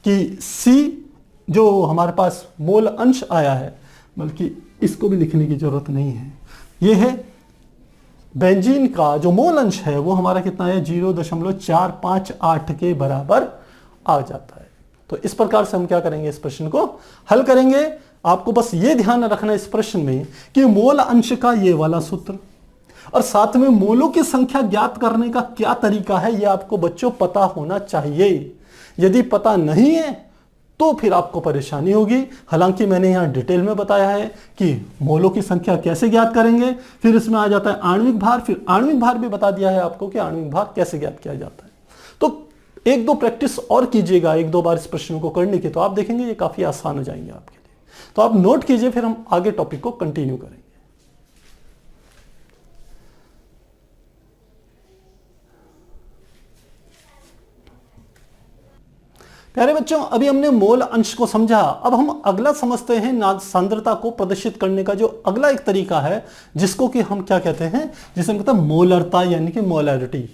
कि C जो हमारे पास मोल अंश आया है, बल्कि इसको भी लिखने की जरूरत नहीं है, ये है बेंजीन का जो मोल अंश है वो हमारा कितना है 0.458 के बराबर आ जाता है। तो इस प्रकार से हम क्या करेंगे, इस प्रश्न को हल करेंगे। आपको बस ये ध्यान रखना है इस प्रश्न में कि मोल अंश का ये वाला सूत्र और साथ में मोलों की संख्या ज्ञात करने का क्या तरीका है ये आपको बच्चों पता होना चाहिए। यदि पता नहीं है तो फिर आपको परेशानी होगी। हालांकि मैंने यहां डिटेल में बताया है कि मोलों की संख्या कैसे ज्ञात करेंगे, फिर इसमें आ जाता है आणविक भार, फिर आणविक भार भी बता दिया है आपको कि आणविक भार कैसे ज्ञात किया जाता है। तो एक दो प्रैक्टिस और कीजिएगा एक दो बार इस प्रश्न को करने की, तो आप देखेंगे ये काफी आसान हो जाएंगे आपके लिए। तो आप नोट कीजिए, फिर हम आगे टॉपिक को कंटिन्यू करेंगे। प्यारे बच्चों, अभी हमने मोल अंश को समझा। अब हम अगला समझते हैं सांद्रता को प्रदर्शित करने का जो अगला एक तरीका है, जिसको कि हम क्या कहते हैं, जिसे हम कहते हैं मोलरता यानी कि मोलैरिटी।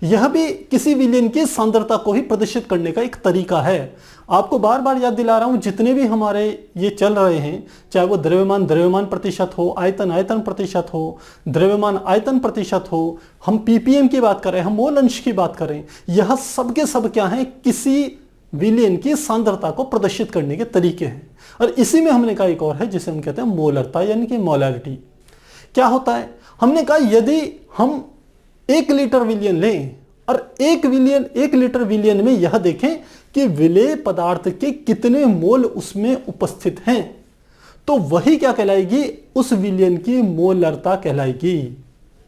यह भी किसी विलयन की सांद्रता को ही प्रदर्शित करने का एक तरीका है। आपको बार बार याद दिला रहा हूं, जितने भी हमारे ये चल रहे हैं, चाहे वो द्रव्यमान प्रतिशत हो, आयतन प्रतिशत हो, द्रव्यमान आयतन प्रतिशत हो, हम पीपीएम की बात करें, हम मोल अंश की बात करें, यह सब के सब क्या है, किसी विलयन की सांद्रता को प्रदर्शित करने के तरीके हैं। और इसी में हमने कहा एक और है जिसे हम कहते हैं मोलरता यानी कि मोलैरिटी। क्या होता है, हमने कहा यदि हम 1 लीटर विलयन लें और 1 लीटर विलयन में यह देखें कि विलेय पदार्थ के कितने मोल उसमें उपस्थित हैं, तो वही क्या कहलाएगी, उस विलयन की मोलरता कहलाएगी।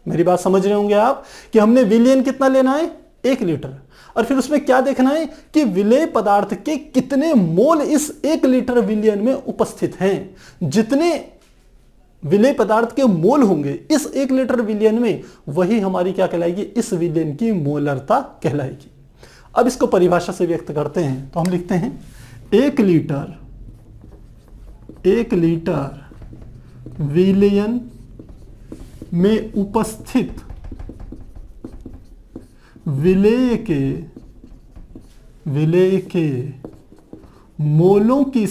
मेरी बात समझ रहे होंगे आप कि हमने विलयन कितना लेना है 1 लीटर, और फिर उसमें क्या देखना है कि विलेय पदार्थ के कितने मोल इस 1 लीटर विलयन में उपस्थित हैं। जितने विलेय पदार्थ के मोल होंगे इस 1 लीटर विलयन में, वही हमारी क्या कहलाएगी, इस विलयन की मोलरता कहलाएगी। अब इसको परिभाषा से व्यक्त करते हैं, तो हम लिखते हैं 1 लीटर विलयन में उपस्थित विलेय के मोलों की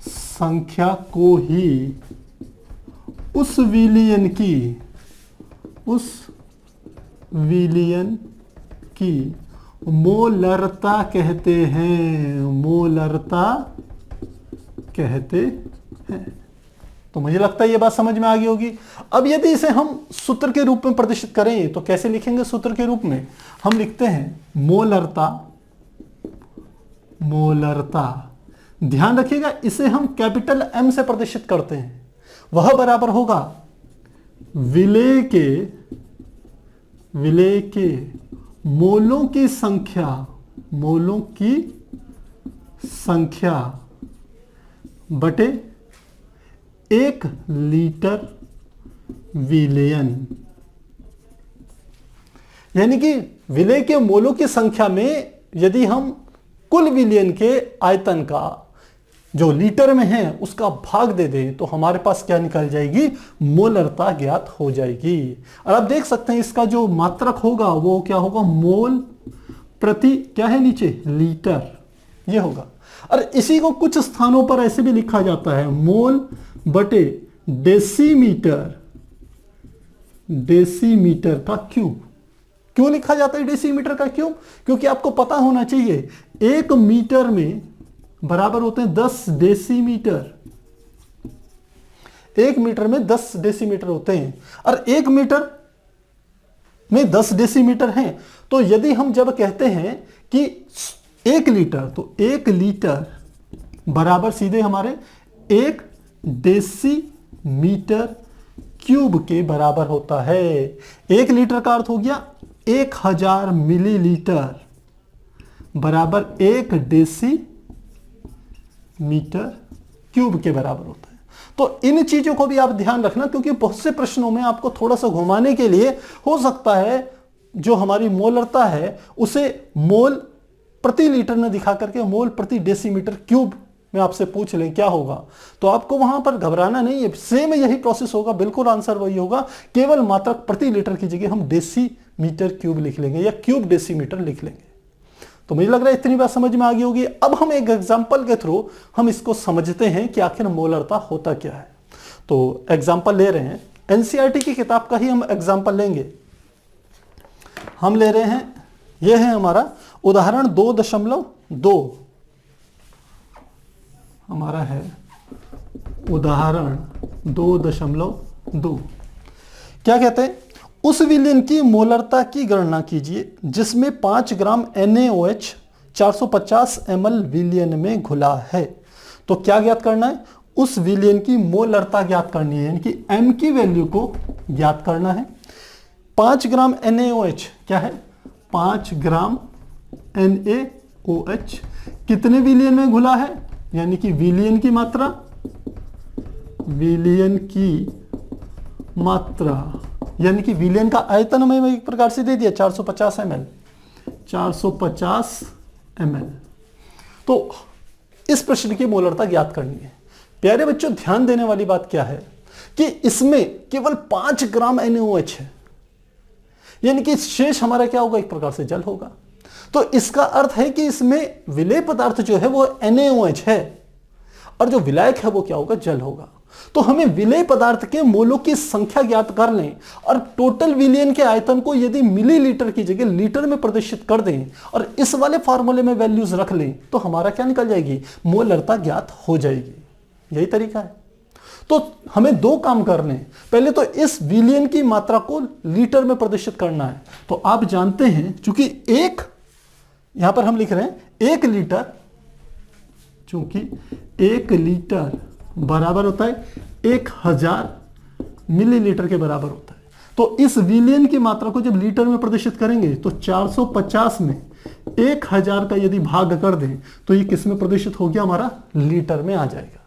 संख्या को ही उस विलयन की मोलरता कहते हैं, मोलरता कहते हैं। तो मुझे लगता है ये बात समझ में आ गई होगी। अब यदि इसे हम सूत्र के रूप में प्रदर्शित करें तो कैसे लिखेंगे? सूत्र के रूप में हम लिखते हैं मोलरता, मोलरता, ध्यान रखिएगा इसे हम कैपिटल M से प्रदर्शित करते हैं। वह बराबर होगा विलेय के मोलों की संख्या, मोलों की संख्या बटे 1 लीटर विलयन। यानी कि विलेय के मोलों की संख्या में यदि हम कुल विलयन के आयतन का जो लीटर में है उसका भाग दे दें तो हमारे पास क्या निकल जाएगी? मोलरता ज्ञात हो जाएगी। और आप देख सकते हैं इसका जो मात्रक होगा वो क्या होगा? मोल प्रति क्या है नीचे? लीटर, ये होगा। और इसी को कुछ स्थानों पर ऐसे भी लिखा जाता है मोल बटे डेसीमीटर, डेसीमीटर का क्यूब। क्यों लिखा जाता है डेसीमीटर का क्यूब? क्योंकि आपको पता होना चाहिए 1 मीटर में बराबर होते हैं 10 डेसीमीटर। 1 मीटर में 10 डेसीमीटर होते हैं और 1 मीटर में 10 डेसीमीटर हैं। तो यदि हम जब कहते हैं कि 1 लीटर, तो 1 लीटर बराबर सीधे हमारे 1 डेसीमीटर क्यूब के बराबर होता है। 1 लीटर का अर्थ हो गया 1000 मिलीलीटर बराबर 1 डेसीमीटर क्यूब के बराबर होता है। तो इन चीजों को भी आप ध्यान रखना, क्योंकि बहुत से प्रश्नों में आपको थोड़ा सा घुमाने के लिए हो सकता है जो हमारी मोलरता है उसे मोल प्रति लीटर में दिखा करके मोल प्रति डेसीमीटर क्यूब में आपसे पूछ लें क्या होगा। तो आपको वहां पर घबराना नहीं है, सेम यही प्रोसेस होगा, बिल्कुल आंसर वही होगा, केवल मात्रक प्रति लीटर की जगह हम डेसीमीटर क्यूब लिख लेंगे या क्यूब डेसीमीटर लिख लेंगे। तो मुझे लग रहा है इतनी बात समझ में आ गई होगी। अब हम एक एग्जांपल के थ्रू हम इसको समझते हैं कि आखिर मोलरता होता क्या है। तो एग्जांपल ले रहे हैं, एनसीईआरटी की किताब का ही हम एग्जांपल लेंगे। हम ले रहे हैं, यह है हमारा उदाहरण 2.2, हमारा है उदाहरण 2.2। क्या कहते हैं? उस विलयन की मोलरता की गणना कीजिए जिसमें 5 ग्राम NaOH 450 ml विलयन में घुला है। तो क्या ज्ञात करना है? उस विलयन की मोलरता ज्ञात करनी है, यानी कि M की वैल्यू को ज्ञात करना है। 5 ग्राम NaOH क्या है? 5 ग्राम NaOH कितने विलयन में घुला है? यानी कि विलयन की मात्रा, विलयन की मात्रा यानी कि विलयन का आयतन हमें एक प्रकार से दे दिया 450 ml, 450 ml। तो इस प्रश्न की मोलरता ज्ञात करनी है। प्यारे बच्चों, ध्यान देने वाली बात क्या है कि इसमें केवल 5 ग्राम NaOH है, यानी कि शेष हमारा क्या होगा? एक प्रकार से जल होगा। तो इसका अर्थ है कि इसमें विलेय पदार्थ जो है वो NaOH है और जो विलायक है वो क्या होगा? जल होगा। तो हमें विलेय पदार्थ के मोलों की संख्या ज्ञात कर लें और टोटल विलयन के आयतन को यदि मिलीलीटर की जगह लीटर में प्रदर्शित कर दें और इस वाले फार्मूले में वैल्यूज रख लें तो हमारा क्या निकल जाएगी? मोलरता ज्ञात हो जाएगी। यही तरीका है। तो हमें 2 काम करने हैं। पहले तो इस विलयन की मात्रा को लीटर में प्रदर्शित करना है। तो आप जानते हैं चूंकि यहां पर हम लिख रहे हैं 1 लीटर, चूंकि 1 लीटर बराबर होता है 1000 मिलीलीटर के बराबर होता है। तो इस विलयन की मात्रा को जब लीटर में प्रदर्शित करेंगे तो 450 में 1000 का यदि भाग कर दें तो ये किस में प्रदर्शित हो गया? हमारा लीटर में आ जाएगा।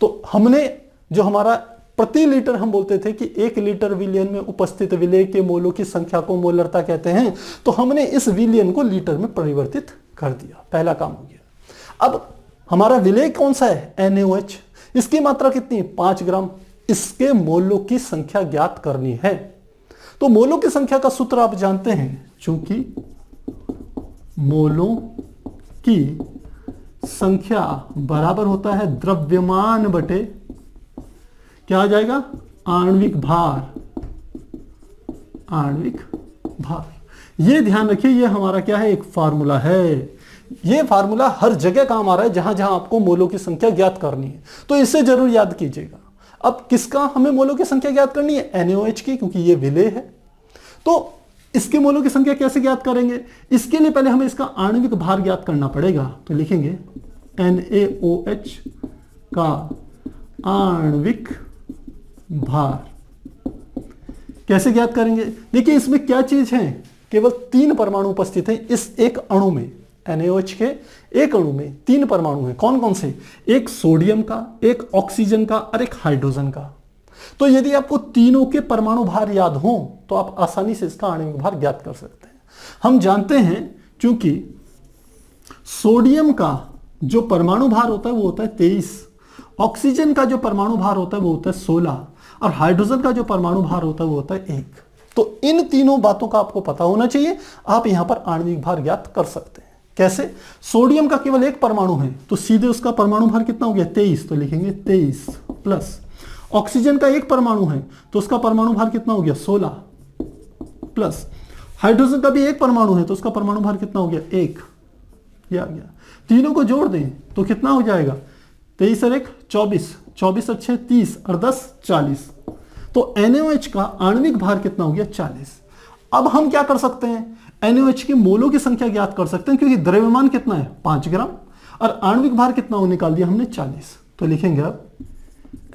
तो हमने जो हमारा प्रति लीटर हम बोलते थे कि 1 लीटर विलयन में उपस्थित विलेय के मोलों की संख्या को मोलरता कहते हैं, तो हमने इस विलयन को लीटर में परिवर्तित कर दिया। पहला काम हो गया। अब हमारा विलेय कौन सा है? NaOH। इसकी मात्रा कितनी है? 5 ग्राम। इसके मोलों की संख्या ज्ञात करनी है। तो मोलों की संख्या का सूत्र आप जानते हैं, चूंकि मोलों की संख्या बराबर होता है द्रव्यमान बटे क्या आ जाएगा? आणविक भार, आणविक भार। ये ध्यान रखिए, ये हमारा क्या है, एक फार्मूला है। ये फार्मूला हर जगह काम आ रहा है जहां जहां आपको मोलों की संख्या ज्ञात करनी है, तो इसे जरूर याद कीजिएगा। अब किसका हमें मोलों की संख्या ज्ञात करनी है, NaOH की, क्योंकि ये विलेय है। तो इसके मोलों की संख्या कैसे ज्ञात करेंगे, इसके लिए पहले हमें इसका आणविक भार ज्ञात करना पड़ेगा। तो लिखेंगे NaOH का आणविक भार कैसे ज्ञात करेंगे। देखिए इसमें क्या चीज है, केवल 3 परमाणु उपस्थित हैं इस एक अणु में। NaOH के एक अणु में 3 परमाणु हैं। कौन कौन से, एक सोडियम का, एक ऑक्सीजन का और एक हाइड्रोजन का। तो यदि आपको तीनों के परमाणु भार याद हो तो आप आसानी से इसका आणविक भार ज्ञात कर सकते हैं। हम जानते हैं क्योंकि सोडियम का जो परमाणु भार होता है वो होता है 23, ऑक्सीजन का जो परमाणु भार होता है वो होता है 16 और हाइड्रोजन का जो परमाणु भार होता है वो होता है 1। तो इन तीनों बातों का आपको पता होना चाहिए, आप यहां पर आणविक भार ज्ञात कर सकते हैं। कैसे, सोडियम का केवल एक परमाणु है तो सीधे उसका परमाणु भार कितना हो गया 23, तो लिखेंगे 23 प्लस ऑक्सीजन का एक परमाणु है तो उसका परमाणु भार कितना हो गया 16 प्लस हाइड्रोजन का भी एक परमाणु है तो उसका परमाणु भार कितना हो गया 1। ये आ गया, तीनों को जोड़ दें तो कितना हो जाएगा 23 और 1 24, 24 और 6 30 और 10 40। तो NaOH का आणविक भार कितना हो गया 40। अब हम क्या कर सकते हैं, NaOH की मोलों की संख्या ज्ञात कर सकते हैं क्योंकि द्रव्यमान कितना है 5 ग्राम और आणविक भार कितना हो निकाल दिया हमने 40। तो लिखेंगे अब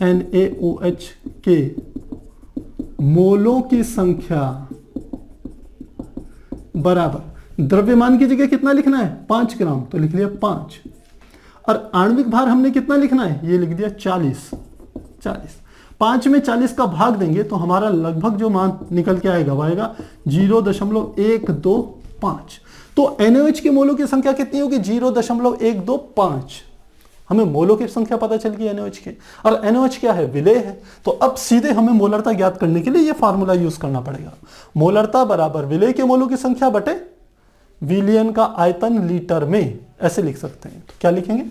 NaOH के मोलों की संख्या बराबर द्रव्यमान की जगह कितना लिखना है 5 ग्राम, तो लिख लिया 5 और आणविक भार हमने कितना लिखना है, ये लिख दिया 40। 5 में 40 का भाग देंगे तो हमारा लगभग जो मान निकल के आएगा वो आएगा 0.125। तो NaOH के मोलों की संख्या कितनी होगी 0.125। हमें मोलों की संख्या पता चल गई NaOH के, और NaOH क्या है, विलेय है। तो अब सीधे हमें मोलरता ज्ञात करने के लिए ये फार्मूला यूज करना पड़ेगा। मोलरता बराबर विलेय के मोलों की संख्या बटे विलयन का आयतन लीटर में, ऐसे लिख सकते हैं। तो क्या लिखेंगे,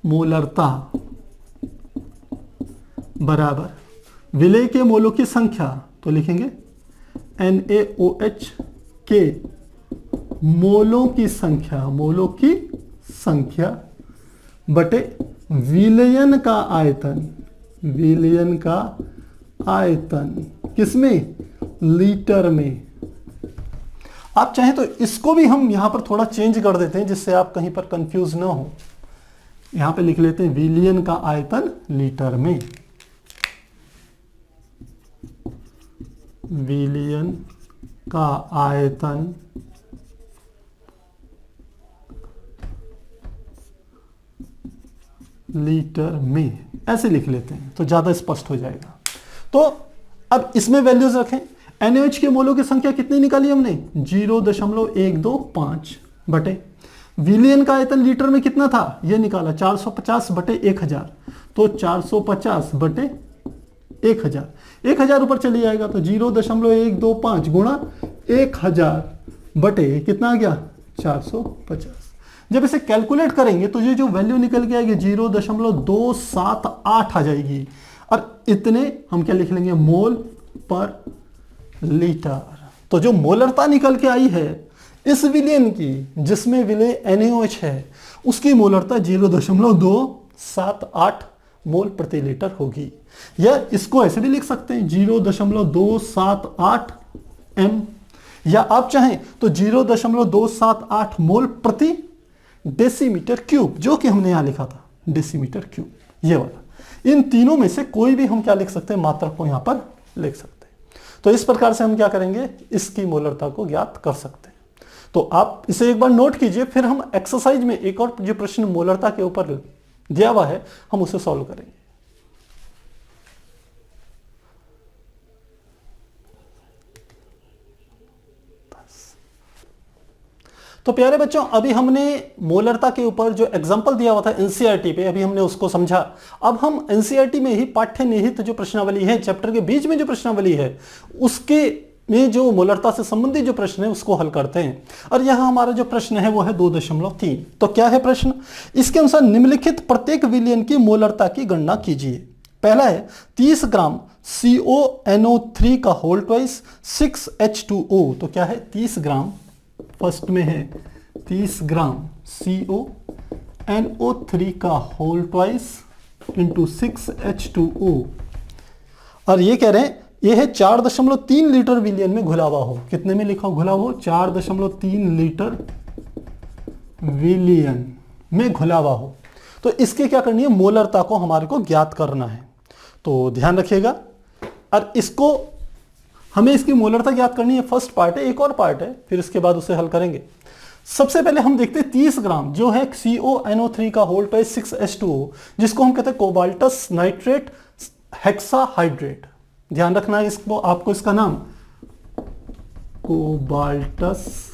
मोलरता बराबर विलेय के मोलों की संख्या, तो लिखेंगे NaOH के मोलों की संख्या बटे विलयन का आयतन किसमें, लीटर में। आप चाहें तो इसको भी हम यहां पर थोड़ा चेंज कर देते हैं जिससे आप कहीं पर कंफ्यूज ना हो। यहां पे लिख लेते हैं विलयन का आयतन लीटर में, विलयन का आयतन लीटर में, ऐसे लिख लेते हैं तो ज्यादा स्पष्ट हो जाएगा। तो अब इसमें वैल्यूज रखें। NaOH के मोलों की संख्या कितनी निकाली हमने 0.125 बटे विलयन का आयतन लीटर में कितना था, ये निकाला 450 बटे 1000। तो 450 बटे 1000 ऊपर चली जाएगा तो 0.125 गुणा 1000 बटे कितना आ गया 450। जब इसे कैलकुलेट करेंगे तो ये जो वैल्यू निकल के आएगी 0.278 आ जाएगी, और इतने हम क्या लिख लेंगे मोल पर लीटर। तो जो मोलरता निकल के आई है इस विलयन की जिसमें विलेय NaOH है उसकी मोलरता 0.278 मोल प्रति लीटर होगी, या इसको ऐसे भी लिख सकते हैं 0.278 m, या आप चाहें तो 0.278 मोल प्रति डेसीमीटर क्यूब, जो कि हमने यहां लिखा था डेसीमीटर क्यूब, ये वाला। इन तीनों में से कोई भी हम क्या लिख सकते हैं, मात्रक को यहां पर लिख सकते हैं। तो इस प्रकार से हम क्या करेंगे, इसकी मोलरता को ज्ञात कर सकते हैं। तो आप इसे एक बार नोट कीजिए, फिर हम एक्सरसाइज में एक और जो प्रश्न मोलरता के ऊपर दिया हुआ है हम उसे सॉल्व करेंगे। तो प्यारे बच्चों, अभी हमने मोलरता के ऊपर जो एग्जांपल दिया हुआ था एनसीईआरटी पे, अभी हमने उसको समझा। अब हम एनसीईआरटी में ही पाठ्य निहित जो प्रश्नावली है, चैप्टर के बीच में जो प्रश्नावली है, उसके में जो मोलरता से संबंधित जो प्रश्न है उसको हल करते हैं। और यहां हमारा जो प्रश्न है वो है 2.3। तो क्या है प्रश्न, इसके अनुसार निम्नलिखित प्रत्येक विलयन की मोलरता की गणना कीजिए। पहला है 30 ग्राम CONO3 का होल ट्वाइस 6H2O। तो क्या है 30 ग्राम, फर्स्ट में है 30 ग्राम CONO3 का होल ट्वाइस इंटू 6H2O। और ये कह रहे हैं ये है 4.3 लीटर विलियन में घुला हुआ हो। कितने में लिखा हो घुला हो? 4.3 लीटर विलियन में घुला हुआ हो। तो इसके क्या करनी है, मोलरता को हमारे को ज्ञात करना है। तो ध्यान रखिएगा, और इसको हमें इसकी मोलरता ज्ञात करनी है। फर्स्ट पार्ट है, एक और पार्ट है, फिर इसके बाद उसे हल करेंगे। सबसे पहले हम देखते हैं 30 ग्राम जो है CONO3 का होल ट्वाइस 6H2O, जिसको हम कहते हैं कोबाल्टस नाइट्रेट हेक्साहाइड्रेट। ध्यान रखना है इसको, आपको इसका नाम कोबाल्टस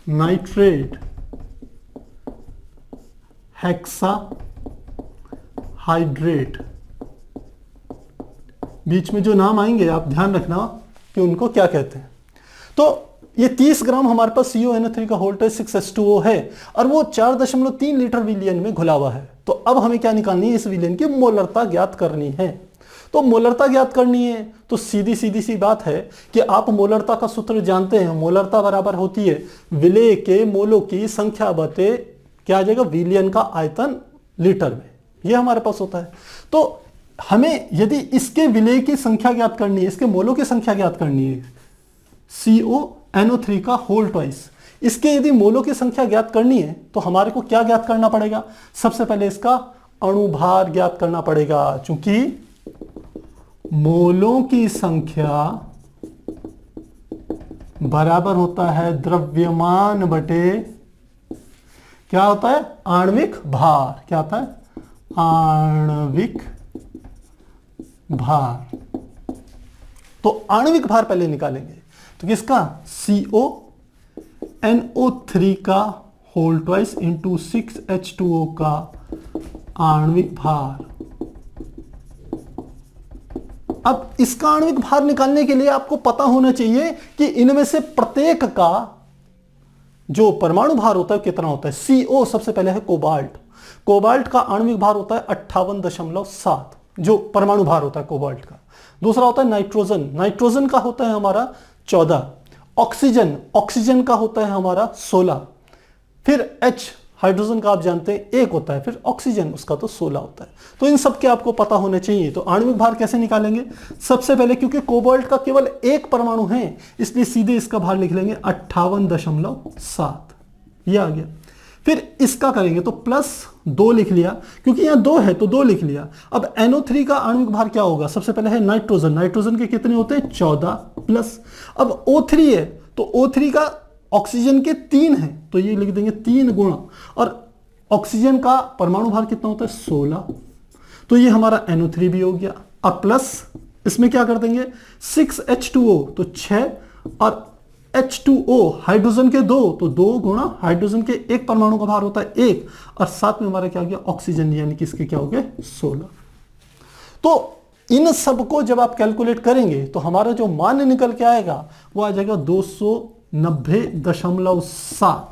नाइट्रेट हेक्साहाइड्रेट। बीच में जो नाम आएंगे आप ध्यान रखना कि उनको क्या कहते हैं। तो ये 30 ग्राम हमारे पास CONO3 का होल ट्वाइस 6H2O है और वो 4.3 लीटर विलियन में घुला हुआ है। तो अब हमें क्या निकालनी है, इस विलियन की मोलरता ज्ञात करनी है। तो मोलरता ज्ञात करनी है तो सीधी सी बात है कि आप मोलरता का सूत्र जानते हैं। मोलरता बराबर होती है विलेय के मोलों की संख्या बटे क्या आ जाएगा, विलियन का आयतन लीटर में। ये हमारे पास होता है। तो हमें यदि इसके विलेय की संख्या ज्ञात करनी है, इसके मोलों की संख्या ज्ञात करनी है, CONO3 का होल ट्वाइस, इसके यदि मोलों की संख्या ज्ञात करनी है तो हमारे को क्या ज्ञात करना पड़ेगा? सबसे पहले इसका अणुभार ज्ञात करना पड़ेगा, क्योंकि मोलों की संख्या बराबर होता है द्रव्यमान बटे क्या होता है, आणविक भार। क्या होता है, आणविक भार। तो आणविक भार पहले निकालेंगे। तो किसका, CONO3 का होल ट्वाइस इंटू 6H2O का आणविक भार। अब इसका आणविक भार निकालने के लिए आपको पता होना चाहिए कि इनमें से प्रत्येक का जो परमाणु भार होता है कितना होता है। CO सबसे पहले है कोबाल्ट। कोबाल्ट का आणविक भार होता है 58.7, जो परमाणु भार होता है कोबाल्ट का। दूसरा होता है नाइट्रोजन। नाइट्रोजन का होता है हमारा 14। ऑक्सीजन, ऑक्सीजन का होता है हमारा 16। फिर H, हाइड्रोजन का आप जानते हैं 1 होता है। फिर ऑक्सीजन, उसका तो 16 होता है। तो इन सब के आपको पता होने चाहिए। तो आणविक भार कैसे निकालेंगे? सबसे पहले क्योंकि कोबाल्ट का केवल एक परमाणु है, इसलिए सीधे इसका भार लिख लेंगे 58.7। ये आ गया। फिर इसका करेंगे तो +2 लिख लिया, क्योंकि यहां 2 है तो 2 लिख लिया। अब NO3 का आणविक भार क्या होगा? सबसे पहले है नाइट्रोजन। नाइट्रोजन के कितने होते हैं? 14 प्लस। अब O3 है तो O3 का ऑक्सीजन के 3 है तो ये लिख देंगे 3 गुणा, और ऑक्सीजन का परमाणु भार कितना होता है? 16। तो ये हमारा NO3 भी हो गया। अब प्लस इसमें क्या कर देंगे, 6H2O तो 6, और H2O हाइड्रोजन के 2 तो 2 गुणा हाइड्रोजन के एक परमाणु का भार होता है 1, और साथ में हमारा क्या हो गया, ऑक्सीजन, यानी कि इसके क्या हो गए 16। तो इन सबको जब आप कैलकुलेट करेंगे तो हमारा जो मान निकल के आएगा वो आ जाएगा 290.7।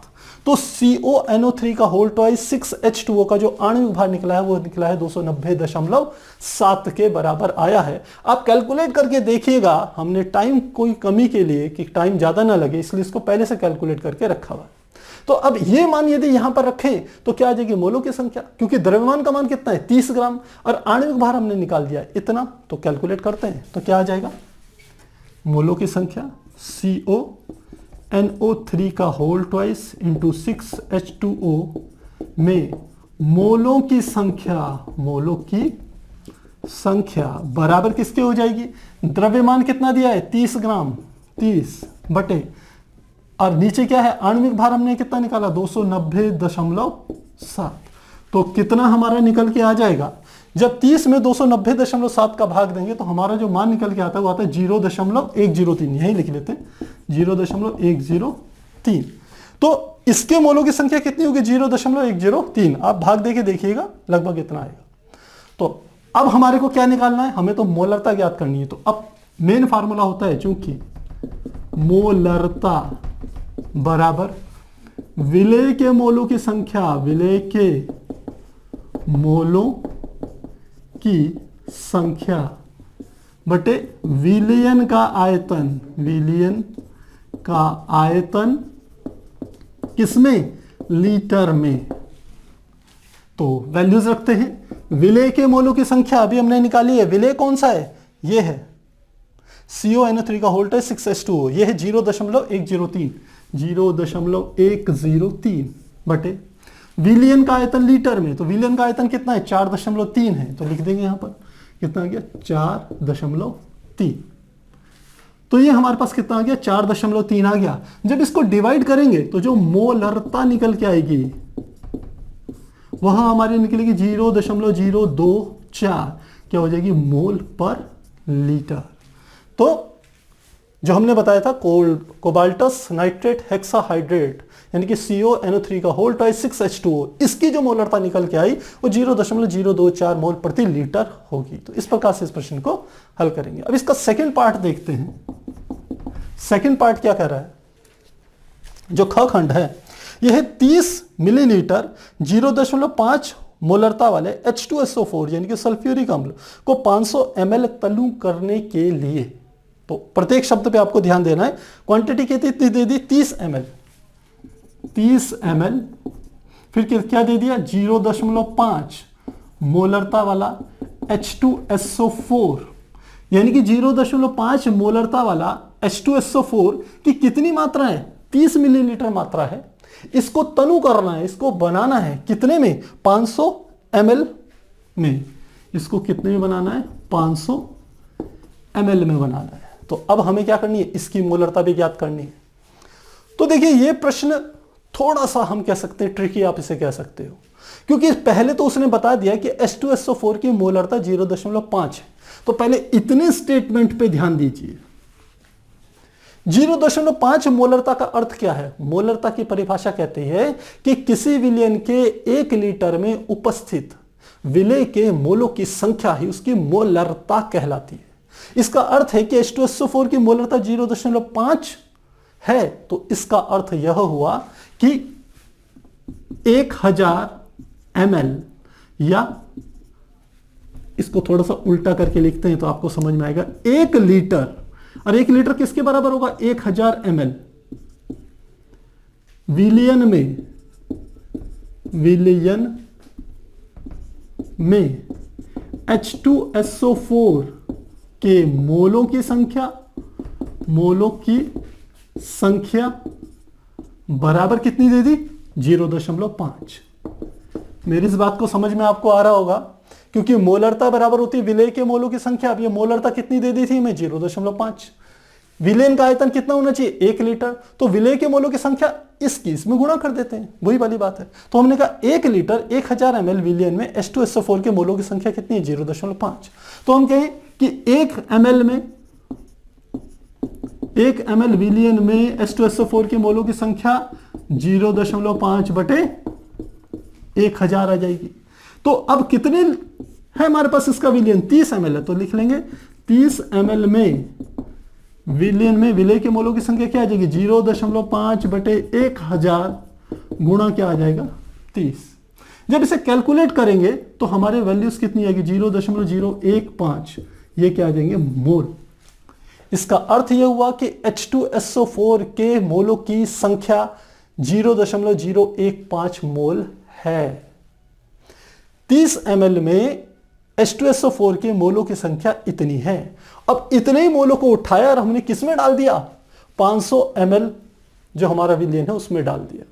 तो CONO3 का होल ट्वाइस 6H2O का जो आणविक भार निकला है वो निकला है 290.7 के बराबर आया है। आप कैलकुलेट करके देखिएगा। हमने टाइम कोई कमी के लिए कि टाइम ज्यादा ना लगे इसलिए इसको पहले से कैलकुलेट करके रखा हुआ। तो अब ये मान यदि यहां पर रखें तो क्या आ जाएगी, मोलों की संख्या, क्योंकि द्रव्यमान का मान कितना है 30 ग्राम और आणविक भार हमने निकाल दिया इतना। तो कैलकुलेट करते हैं तो क्या आ जाएगा, मोलों की संख्या CONO3 का होल ट्वाइस इंटू 6H2O में मोलों की संख्या बराबर किसके हो जाएगी, द्रव्यमान कितना दिया है 30 ग्राम, 30 बटे, और नीचे क्या है आणविक भार हमने कितना निकाला 290.7। तो कितना हमारा निकल के आ जाएगा, जब 30 में 290.7 का भाग देंगे तो हमारा जो मान निकल के आता है वो आता है 0.103। यही लिख लेते हैं 0.103। तो इसके मोलों की संख्या कितनी होगी 0.103। आप भाग देके देखिएगा लगभग इतना आएगा। तो अब हमारे को क्या निकालना है, हमें तो मोलरता ज्ञात करनी है। तो अब मेन फार्मूला होता है चूंकि मोलरता बराबर विलेय के मोलों की संख्या, विलेय के मोलों की संख्या बटे विलयन का आयतन, विलयन का आयतन किसमें, लीटर में। तो वैल्यूज रखते हैं। विलेय के मोलों की संख्या अभी हमने निकाली है। विलेय कौन सा है, ये है CONO3 का होल्ट है 6H2O, ये है 0.103, 0.103 बटे विलियन का आयतन लीटर में। तो विलियन का आयतन कितना है, 4.3 है। तो लिख देंगे यहां पर कितना आ गया, 4.3। तो ये हमारे पास कितना आ गया, 4.3 आ गया। जब इसको डिवाइड करेंगे तो जो मोलरता निकल के आएगी वहां हमारी निकलेगी 0.024, क्या हो जाएगी, मोल पर लीटर। तो जो हमने बताया था कोबाल्टस नाइट्रेट हेक्साहाइड्रेट यानी कि CONO3 का होल टॉय 6H2O, इसकी जो मोलरता निकल के आई वो 0.024 मोल प्रति लीटर होगी। तो इस प्रकार से इस प्रश्न को हल करेंगे। अब इसका सेकंड पार्ट देखते हैं। सेकंड पार्ट क्या कह रहा है, जो ख खंड है यह है 30 मिलीलीटर 0.5 मोलरता वाले H2SO4 यानी कि सल्फ्यूरिक अम्ल को 500 ml तल्लू करने के लिए। तो प्रत्येक शब्द पे आपको ध्यान देना है। क्वांटिटी कितनी दे दी, 30 ml, 30 ml, फिर क्या दे दिया, 0.5 मोलरता वाला H2SO4 यानी कि 0.5 मोलरता वाला H2SO4 की कितनी मात्रा है, 30 मिलीलीटर मात्रा है। इसको तनु करना है, इसको बनाना है कितने में, 500 ml में। इसको कितने में बनाना है, 500 ml में बनाना है। तो अब हमें क्या करनी है, इसकी मोलरता भी ज्ञात करनी है। तो देखिए ये प्रश्न थोड़ा सा हम कह सकते हैं ट्रिकी, आप इसे कह सकते हो, क्योंकि पहले तो उसने बता दिया कि H2SO4 की मोलरता 0.5 है। तो पहले इतने स्टेटमेंट पे ध्यान दीजिए। 0.5 मोलरता का अर्थ क्या है, मोलरता की परिभाषा कहती है कि किसी विलयन के 1 लीटर में उपस्थित विलेय के मोलों की संख्या ही उसकी मोलरता कहलाती है। इसका अर्थ है कि H2SO4 की मोलरता 0.5 है, तो इसका अर्थ यह हुआ कि 1000 ml, या इसको थोड़ा सा उल्टा करके लिखते हैं तो आपको समझ में आएगा, 1 लीटर, और 1 लीटर किसके बराबर होगा, 1000 ml विलियन में H2SO4 के मोलों की संख्या बराबर कितनी दे दी, 0.5। मेरी इस बात को समझ में आपको आ रहा होगा, क्योंकि मोलरता बराबर होती है विलेय के मोलों की संख्या। अब ये मोलरता कितनी दे दी थी मैं, 0.5। विलेयन का आयतन कितना होना चाहिए, 1 लीटर। तो विलेय के मोलों की संख्या इसमें गुणा कर देते हैं, वही वाली बात है। तो हमने कहा 1 लीटर 1000 ml विलियन में H2SO4 के मोलों की संख्या कितनी है, 0.5। तो हम कहें कि 1 ml विलियन में H2SO4 के मोलों की संख्या 0.5 बटे 1000 आ जाएगी। तो अब कितने है हमारे पास इसका विलियन, 30 ml है, तो लिख लेंगे 30 ml में विलियन में विलेय के मोलों की संख्या क्या आ जाएगी, 0.5 बटे 1000 गुणा क्या आ जाएगा, 30। जब इसे कैलकुलेट करेंगे तो हमारे वैल्यूज कितनी आएगी, 0.015, ये क्या आ जाएंगे, मोल। इसका अर्थ यह हुआ कि H2SO4 के मोलों की संख्या 0.015 मोल है। 30 ml में H2SO4 के मोलों की संख्या इतनी है। अब इतने ही मोलों को उठाया और हमने किस में डाल दिया, 500 ml जो हमारा विलियन है उसमें डाल दिया,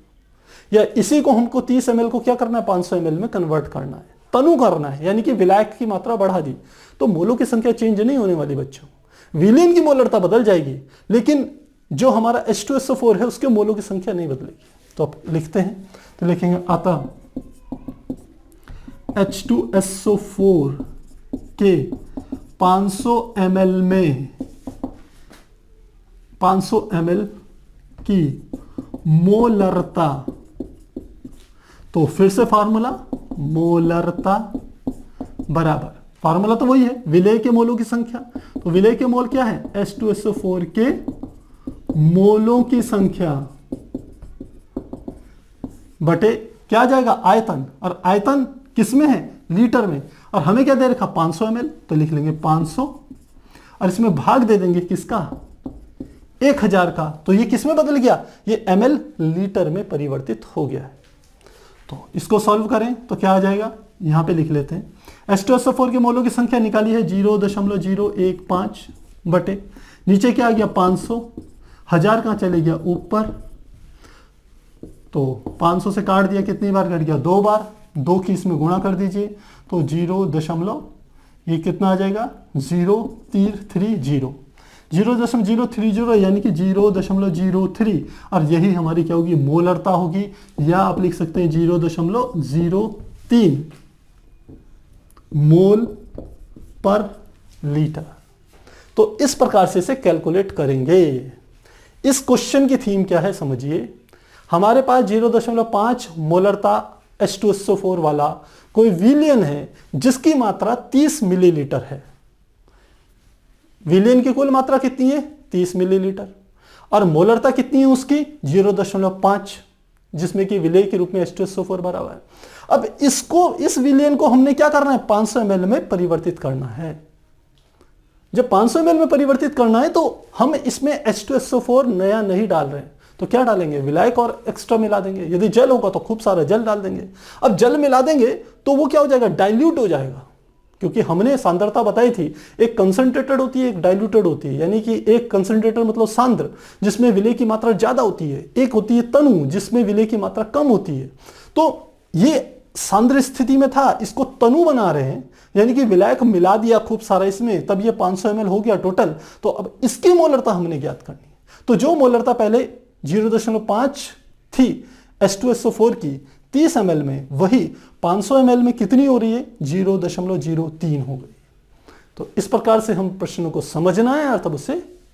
या इसी को हमको 30 ml को क्या करना है, 500 ml में कन्वर्ट करना है, तनु करना है, यानी कि विलायक की मात्रा बढ़ा दी। तो मोलों की संख्या चेंज नहीं होने वाली बच्चों, विलियन की मोलरता बदल जाएगी, लेकिन जो हमारा H2SO4 है उसके मोलों की संख्या नहीं बदलेगी। तो आप लिखते हैं, तो लिखेंगे अतः H2SO4 के 500 ml की मोलरता, तो फिर से फार्मूला, मोलरता बराबर, फार्मूला तो वही है, विलेय के मोलों की संख्या। तो विलेय के मोल क्या है, H2SO4 के मोलों की संख्या बटे क्या आ जाएगा, आयतन, और आयतन किसमें है, लीटर में। और हमें क्या दे रखा 500 ml, तो लिख लेंगे 500 और इसमें भाग दे देंगे किसका 1000 का, तो ये किस में बदल गया, ये ml लीटर में परिवर्तित हो गया है। तो इसको सॉल्व करें तो क्या आ जाएगा, यहां पे लिख लेते हैं H2SO4 के मोलों की संख्या निकाली है 0.015 बटे नीचे क्या आ गया 500, 1000 कहां चले गया ऊपर, तो 500 से काट दिया, कितनी बार कट गया 2 बार, 2 की इसमें गुणा कर दीजिए तो 0. ये कितना आ जाएगा 0.30, 0.030 यानी कि 0.03 और यही हमारी क्या होगी मोलरता होगी, या आप लिख सकते हैं 0.03 मोल पर लीटर। तो इस प्रकार से इसे कैलकुलेट करेंगे। इस क्वेश्चन की थीम क्या है समझिए, हमारे पास 0.5 मोलरता H2SO4 वाला कोई विलियन है जिसकी मात्रा 30 मिलीलीटर है। विलियन की कुल मात्रा कितनी है 30 मिलीलीटर और मोलरता कितनी है उसकी 0.5 जिसमें कि विलेय के रूप में H2SO4 भरा हुआ है। अब इस विलियन को हमने क्या करना है 500 ml में परिवर्तित करना है। जब 500 ml में परिवर्तित करना है तो हम इसमें H2SO4 नया नहीं डाल रहे हैं, तो क्या डालेंगे विलायक और एक्स्ट्रा मिला देंगे। यदि जल होगा तो खूब सारा जल डाल देंगे। अब जल मिला देंगे तो वो क्या हो जाएगा डाइल्यूट हो जाएगा, क्योंकि हमने सांद्रता बताई थी एक कंसंट्रेटेड होती है एक डाइल्यूटेड होती है, यानी कि एक कंसंट्रेटेड मतलब सांद्र जिसमें विलेय की मात्रा ज्यादा होती है, एक होती है तनु जिसमें विलेय की मात्रा कम होती है। तो ये सांद्र स्थिति में था, इसको तनु बना रहे हैं यानी कि विलायक मिला दिया खूब सारा इसमें, तब ये 500 ml हो गया टोटल। तो अब इसकी मोलरता हमने ज्ञात करनी है। तो जो मोलरता पहले 0.5 थी H2SO4 की 30 ml में, वही 500 ml में कितनी हो रही है 0.03 हो गई। तो इस प्रकार से हम प्रश्नों को समझना है और तब उसे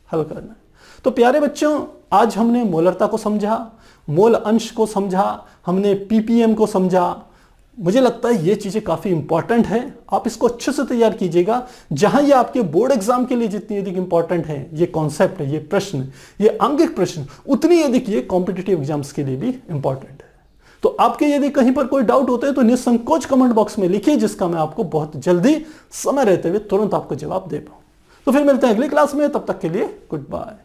हल करना है। तो प्यारे बच्चों, आज हमने मोलरता को समझा, मोल अंश को समझा, हमने ppm को समझा। मुझे लगता है ये चीजें काफी इंपॉर्टेंट है, आप इसको अच्छे से तैयार कीजिएगा। जहां ये आपके बोर्ड एग्जाम के लिए जितनी अधिक इंपॉर्टेंट है ये कॉन्सेप्ट है, ये प्रश्न, ये आंगिक प्रश्न, उतनी अधिक ये कॉम्पिटिटिव एग्जाम्स के लिए भी इंपॉर्टेंट है। तो आपके यदि कहीं पर कोई डाउट होता है तो निसंकोच कमेंट बॉक्स में लिखिए, जिसका मैं आपको बहुत जल्दी समय रहते हुए तुरंत आपको जवाब दे पाऊं। तो फिर मिलते हैं अगली क्लास में, तब तक के लिए गुड बाय।